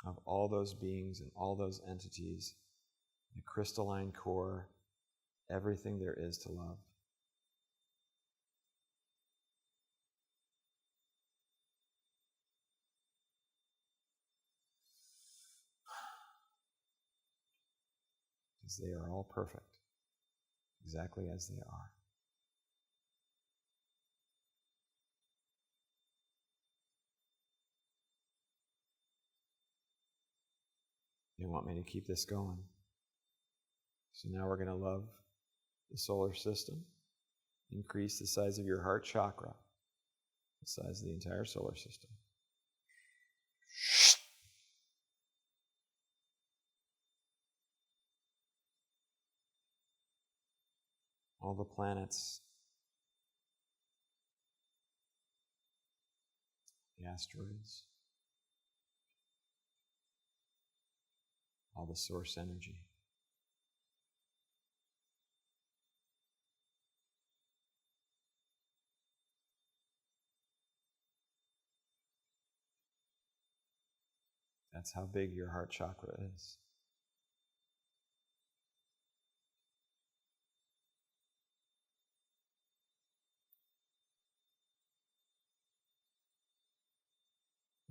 Of all those beings and all those entities, the crystalline core, everything there is to love. Because they are all perfect, exactly as they are. They want me to keep this going. So now we're going to love the solar system, increase the size of your heart chakra, the size of the entire solar system. All the planets, the asteroids, all the source energy. That's how big your heart chakra is.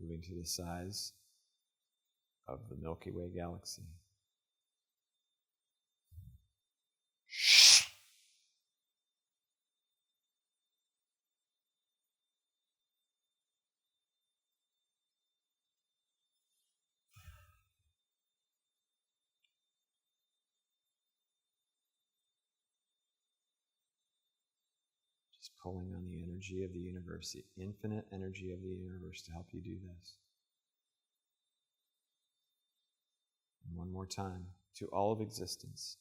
Moving to the size of the Milky Way galaxy. Just pulling on the energy of the universe, the infinite energy of the universe to help you do this. And one more time, to all of existence.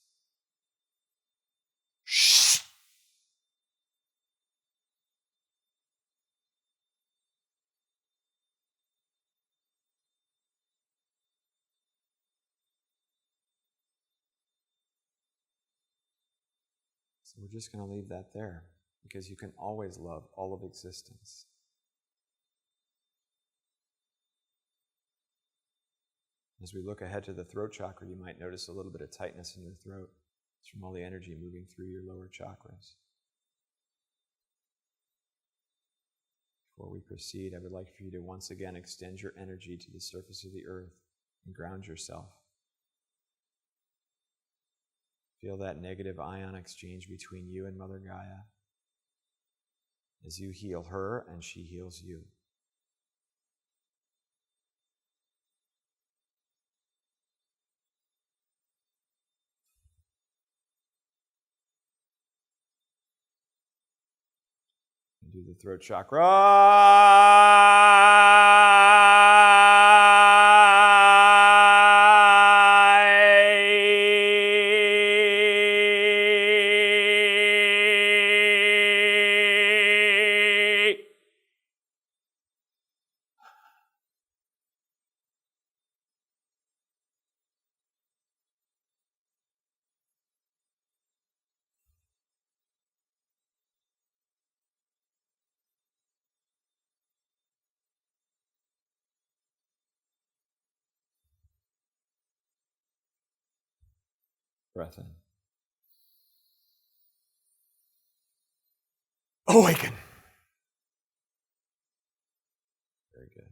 So we're just going to leave that there, because you can always love all of existence. As we look ahead to the throat chakra, you might notice a little bit of tightness in your throat. It's from all the energy moving through your lower chakras. Before we proceed, I would like for you to once again extend your energy to the surface of the earth and ground yourself. Feel that negative ion exchange between you and Mother Gaia as you heal her and she heals you. Do the throat chakra. Breath in. Awaken. Very good.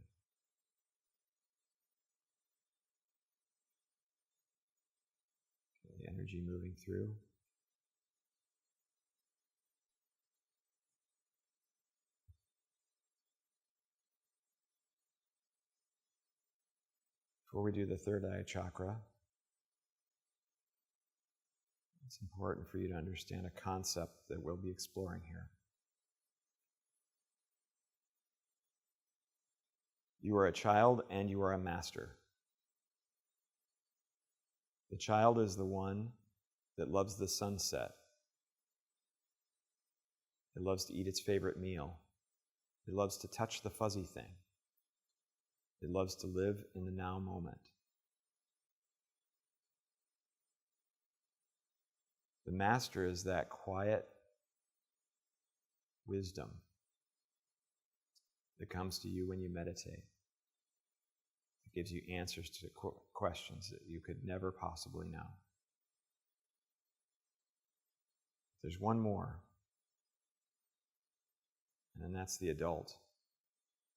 The energy moving through. Before we do the third eye chakra, it's important for you to understand a concept that we'll be exploring here. You are a child and you are a master. The child is the one that loves the sunset. It loves to eat its favorite meal. It loves to touch the fuzzy thing. It loves to live in the now moment. The master is that quiet wisdom that comes to you when you meditate. It gives you answers to questions that you could never possibly know. There's one more, and that's the adult,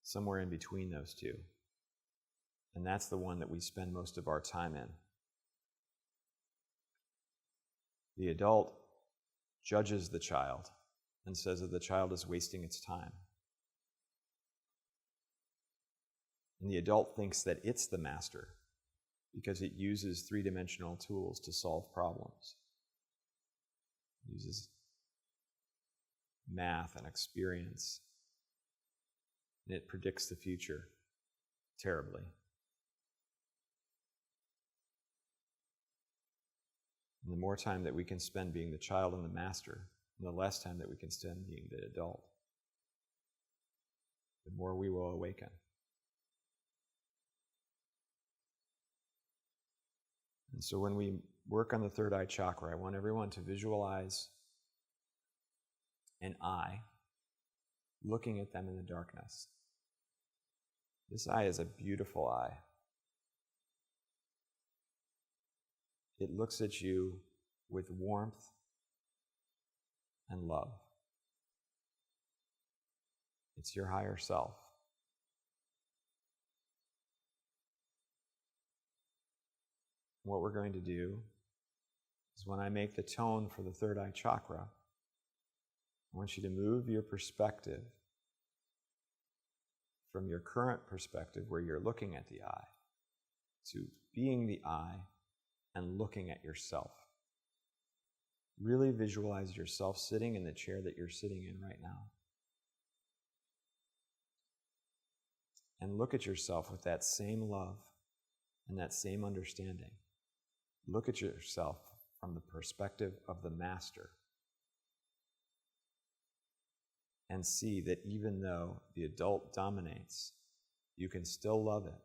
somewhere in between those two. And that's the one that we spend most of our time in. The adult judges the child and says that the child is wasting its time. And the adult thinks that it's the master because it uses three-dimensional tools to solve problems. It uses math and experience, and it predicts the future terribly. And the more time that we can spend being the child and the master, and the less time that we can spend being the adult, the more we will awaken. And so when we work on the third eye chakra, I want everyone to visualize an eye looking at them in the darkness. This eye is a beautiful eye. It looks at you with warmth and love. It's your higher self. What we're going to do is when I make the tone for the third eye chakra, I want you to move your perspective from your current perspective where you're looking at the eye to being the eye and looking at yourself. Really visualize yourself sitting in the chair that you're sitting in right now. And look at yourself with that same love and that same understanding. Look at yourself from the perspective of the master. And see that even though the adult dominates, you can still love it,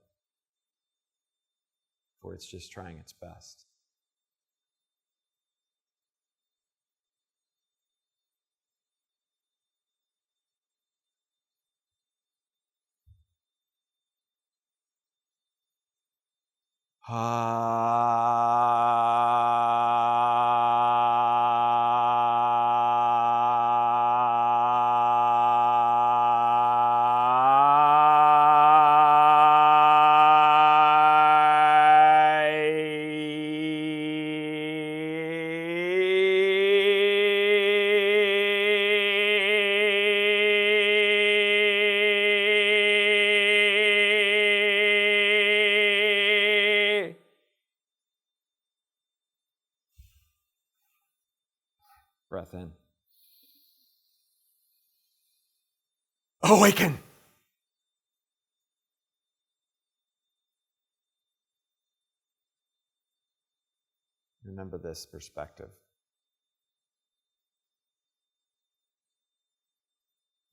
for it's just trying its best. Breath in. Awaken. Remember this perspective.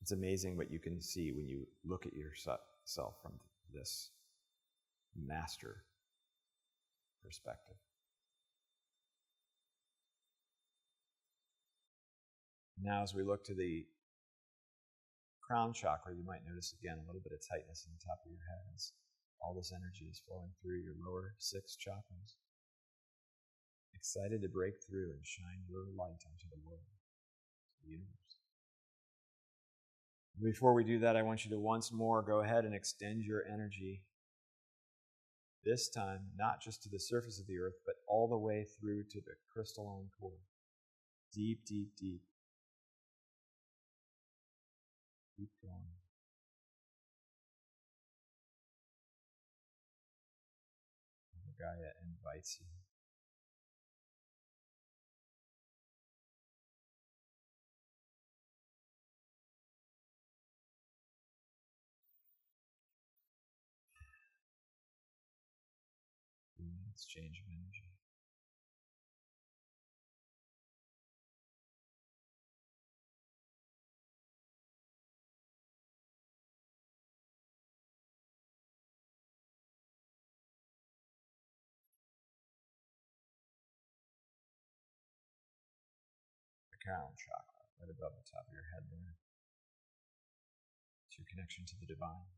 It's amazing what you can see when you look at yourself from this master perspective. Now, as we look to the crown chakra, you might notice again a little bit of tightness in the top of your head as all this energy is flowing through your lower 6 chakras. Excited to break through and shine your light onto the world, the universe. Before we do that, I want you to once more go ahead and extend your energy. This time, not just to the surface of the earth, but all the way through to the crystalline core. Deep, deep, deep. Keep going. Gaia invites you. Exchange of energy. The crown chakra, right above the top of your head there. It's your connection to the divine.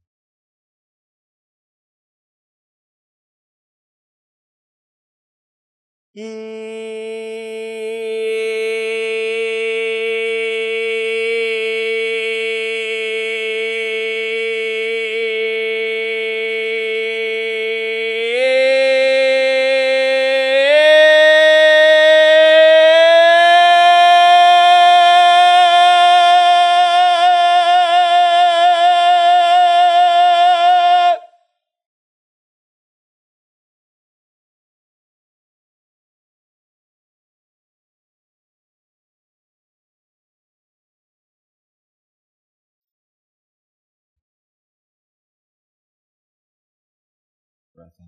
Breath in.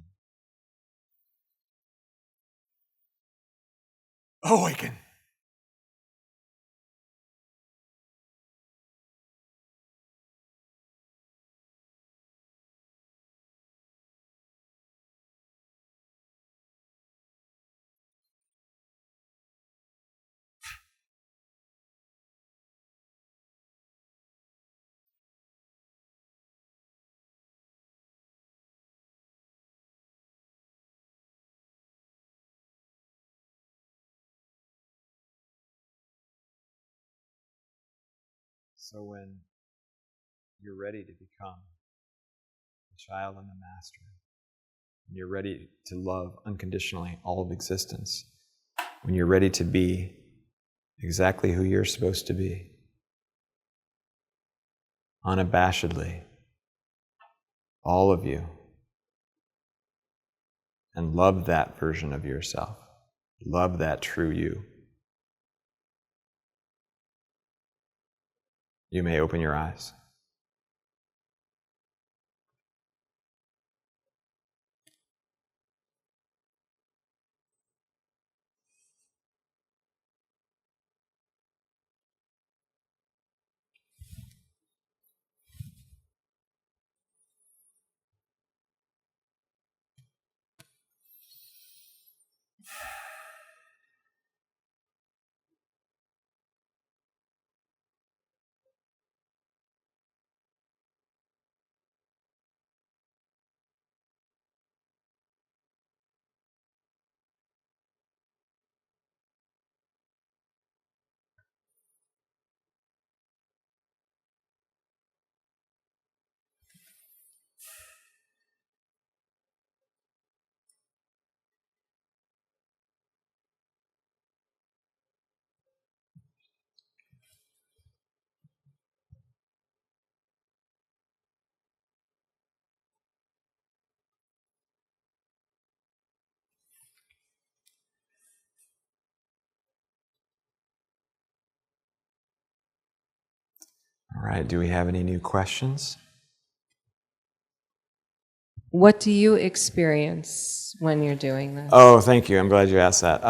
Awaken. So when you're ready to become a child and the master, when you're ready to love unconditionally all of existence, when you're ready to be exactly who you're supposed to be, unabashedly, all of you, and love that version of yourself, love that true you, you may open your eyes. All right, do we have any new questions? What do you experience when you're doing this? Oh, thank you. I'm glad you asked that.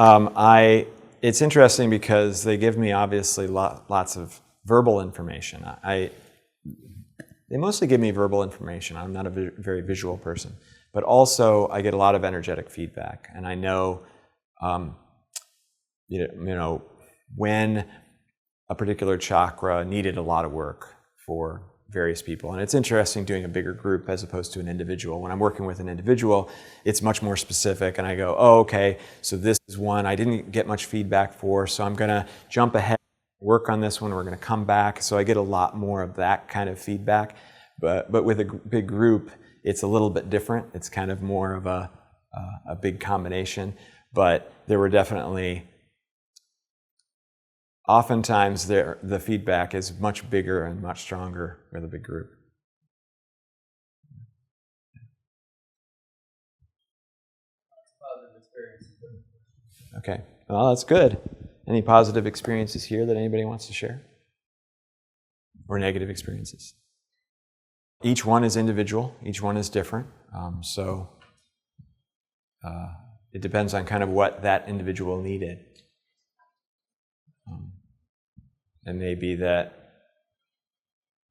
It's interesting because they give me obviously lots of verbal information. They mostly give me verbal information. I'm not a very visual person, but also I get a lot of energetic feedback, and I know, when a particular chakra needed a lot of work for various people. And it's interesting doing a bigger group as opposed to an individual. When I'm working with an individual, it's much more specific, and I go, oh, okay, so this is one I didn't get much feedback for, so I'm going to jump ahead, work on this one, we're going to come back. So I get a lot more of that kind of feedback. But with a big group, it's a little bit different. It's kind of more of a big combination. But there were definitely, oftentimes the feedback is much bigger and much stronger with a big group. Okay, well, that's good. Any positive experiences here that anybody wants to share? Or negative experiences? Each one is individual. Each one is different. So it depends on kind of what that individual needed. It may be that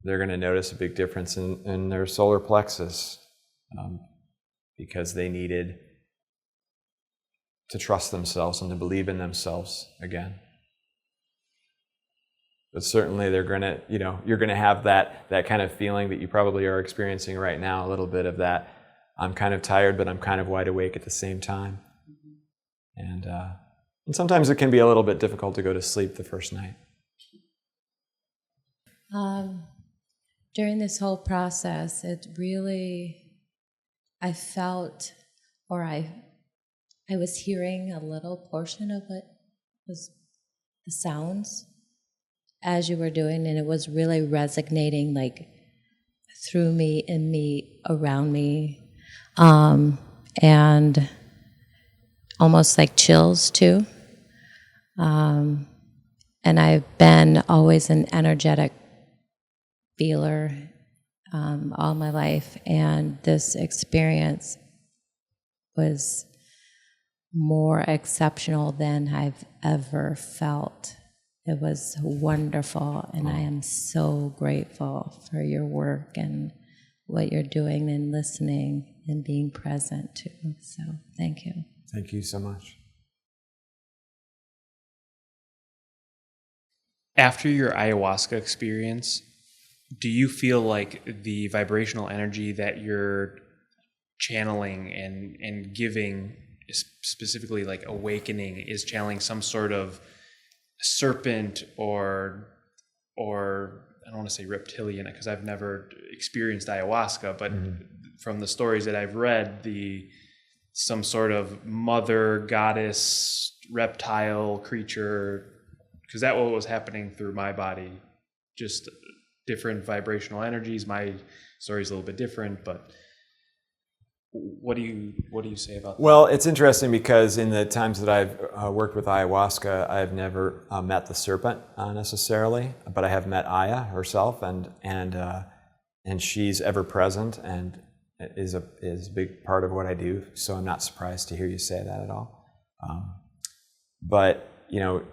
they're going to notice a big difference in their solar plexus because they needed to trust themselves and to believe in themselves again. But certainly they're going to, you're going to have that kind of feeling that you probably are experiencing right now, a little bit of that, I'm kind of tired, but I'm kind of wide awake at the same time. And sometimes it can be a little bit difficult to go to sleep the first night. During this whole process, it really, I felt, or I was hearing a little portion of what was the sounds as you were doing, and it was really resonating like through me, in me, around me, and almost like chills too. And I've been always an energetic feeler all my life, and this experience was more exceptional than I've ever felt. It was wonderful, and I am so grateful for your work and what you're doing and listening and being present too. So thank you. Thank you so much. After your ayahuasca experience, do you feel like the vibrational energy that you're channeling and giving, specifically like awakening, is channeling some sort of serpent or I don't want to say reptilian because I've never experienced ayahuasca, but from the stories that I've read, some sort of mother goddess reptile creature, because that was happening through my body, just different vibrational energies. My story's a little bit different, but what do you say about that? Well, it's interesting because in the times that I've worked with ayahuasca, I've never met the serpent necessarily, but I have met Aya herself, and she's ever present and is a big part of what I do. So I'm not surprised to hear you say that at all. But now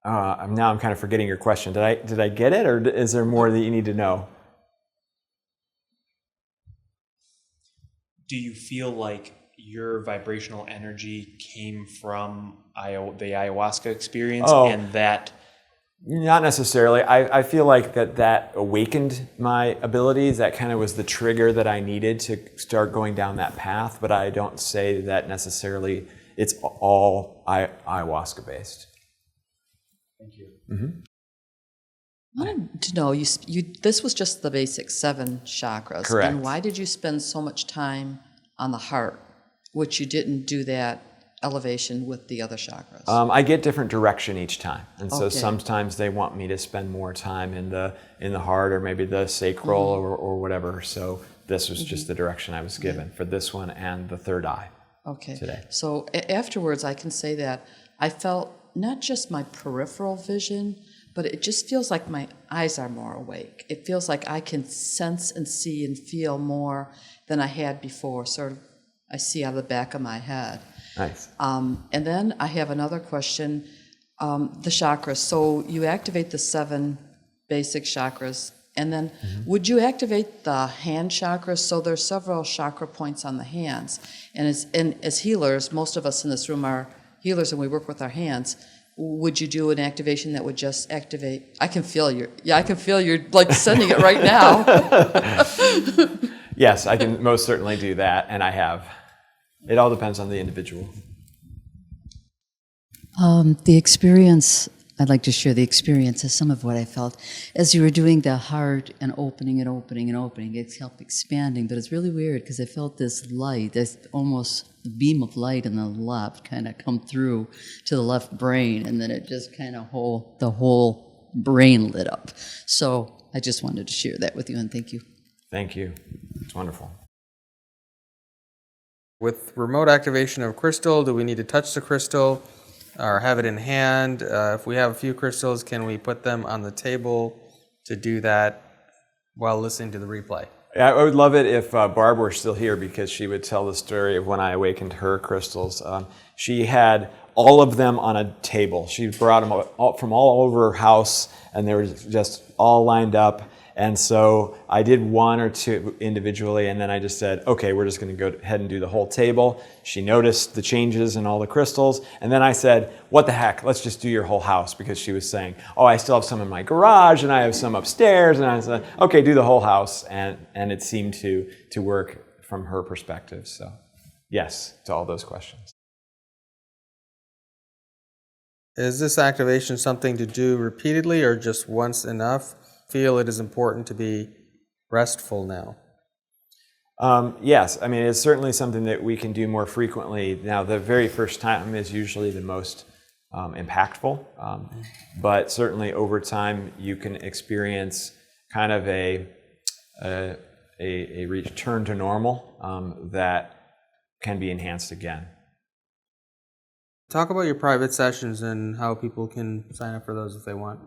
I'm kind of forgetting your question. Did I get it, or is there more that you need to know? Do you feel like your vibrational energy came from the ayahuasca experience, and that? Not necessarily. I feel like that awakened my abilities. That kind of was the trigger that I needed to start going down that path, but I don't say that necessarily it's all ayahuasca based. Thank you. Mm-hmm. I wanted to know, this was just the basic 7 chakras. Correct. And why did you spend so much time on the heart, which you didn't do that elevation with the other chakras? I get different direction each time. And so Okay. sometimes they want me to spend more time in the heart or maybe the sacral or whatever. So this was just the direction I was given for this one and the third eye today. So afterwards, I can say that I felt not just my peripheral vision, but it just feels like my eyes are more awake. It feels like I can sense and see and feel more than I had before, sort of I see out of the back of my head. Nice. And then I have another question, the chakras. So you activate the 7 basic chakras, and then would you activate the hand chakras? So there's several chakra points on the hands. And as healers, most of us in this room are healers and we work with our hands. Would you do an activation that would just activate? I can feel you're like sending it right now. Yes, I can most certainly do that, and I have. It all depends on the individual. The experience, I'd like to share the experience of some of what I felt. As you were doing the heart and opening and opening and opening, it kept expanding, but it's really weird because I felt this light, this almost beam of light in the left kind of come through to the left brain, and then it just kind of the whole brain lit up. So I just wanted to share that with you, and thank you. Thank you. It's wonderful. With remote activation of crystal, do we need to touch the crystal or have it in hand? If we have a few crystals, can we put them on the table to do that while listening to the replay? I would love it if Barb were still here, because she would tell the story of when I awakened her crystals. She had all of them on a table. She brought them from all over her house, and they were just all lined up. And so I did 1 or 2 individually, and then I just said, okay, we're just going to go ahead and do the whole table. She noticed the changes in all the crystals, and then I said, what the heck, let's just do your whole house, because she was saying, oh, I still have some in my garage, and I have some upstairs, and I said, okay, do the whole house, and it seemed to work from her perspective. So yes, to all those questions. Is this activation something to do repeatedly or just once enough? Feel it is important to be restful now? Yes, I mean, it's certainly something that we can do more frequently. Now, the very first time is usually the most impactful, but certainly over time you can experience kind of a return to normal that can be enhanced again. Talk about your private sessions and how people can sign up for those if they want.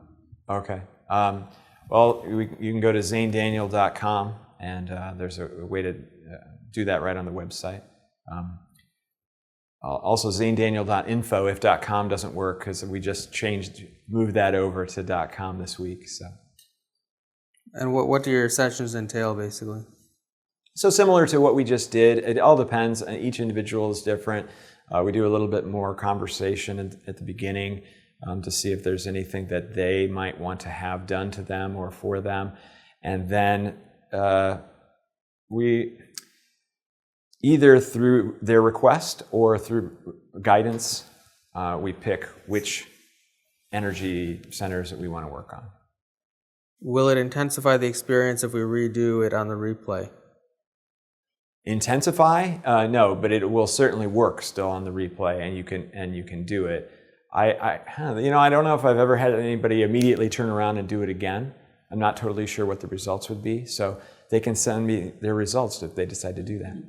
Okay. Well, you can go to XaneDaniel.com, and there's a way to do that right on the website. Also, XaneDaniel.info if .com doesn't work, because we just moved that over to .com this week. So. And what do your sessions entail, basically? So similar to what we just did. It all depends. Each individual is different. We do a little bit more conversation at the beginning, to see if there's anything that they might want to have done to them or for them. And then we, either through their request or through guidance, we pick which energy centers that we want to work on. Will it intensify the experience if we redo it on the replay? Intensify? No, but it will certainly work still on the replay, and you can do it. I don't know if I've ever had anybody immediately turn around and do it again. I'm not totally sure what the results would be, so they can send me their results if they decide to do that.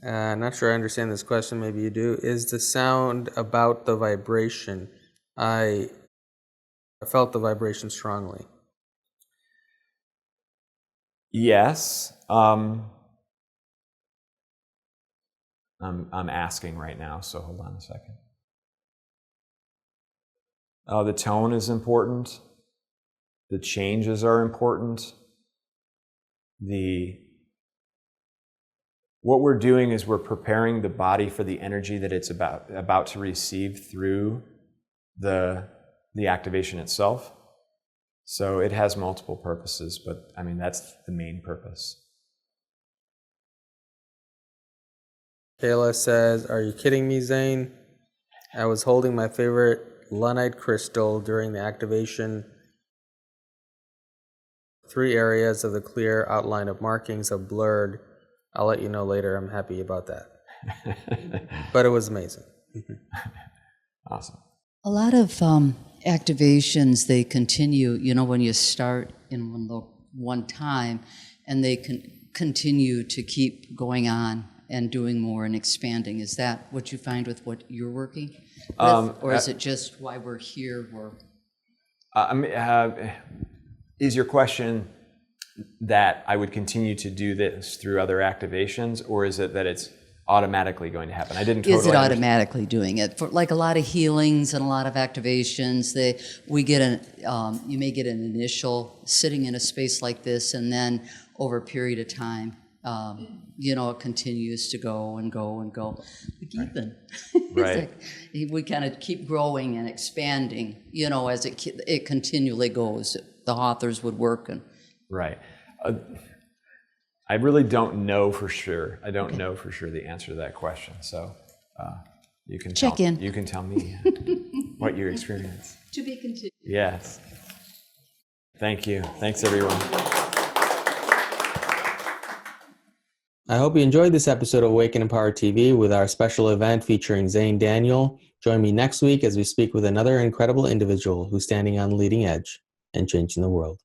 I'm not sure I understand this question. Maybe you do. Is the sound about the vibration? I felt the vibration strongly. Yes. I'm asking right now, so hold on a second. The tone is important. The changes are important. What we're doing is we're preparing the body for the energy that it's about to receive through the activation itself. So it has multiple purposes, but I mean, that's the main purpose. Kayla says, are you kidding me, Xane? I was holding my favorite Lunite crystal during the activation. 3 areas of the clear outline of markings have blurred. I'll let you know later. I'm happy about that. But it was amazing. Awesome. A lot of activations, they continue, when you start in one time, and they can continue to keep going on and doing more and expanding. Is that what you find with what you're working with? Or is it just why we're here? Is your question that I would continue to do this through other activations, or is it that it's automatically going to happen? I didn't totally Is it automatically doing it? For like a lot of healings and a lot of activations, you may get an initial sitting in a space like this, and then over a period of time, it continues to go and go and go. We keep it. Right. We kind of keep growing and expanding, as it continually goes. The Hathors would work. Right. I really don't know for sure. I don't know for sure the answer to that question. So you can check in. You can tell me what you experience. To be continued. Yes. Thank you. Thanks, everyone. I hope you enjoyed this episode of Awaken and Power TV with our special event featuring Xane Daniel. Join me next week as we speak with another incredible individual who's standing on the leading edge and changing the world.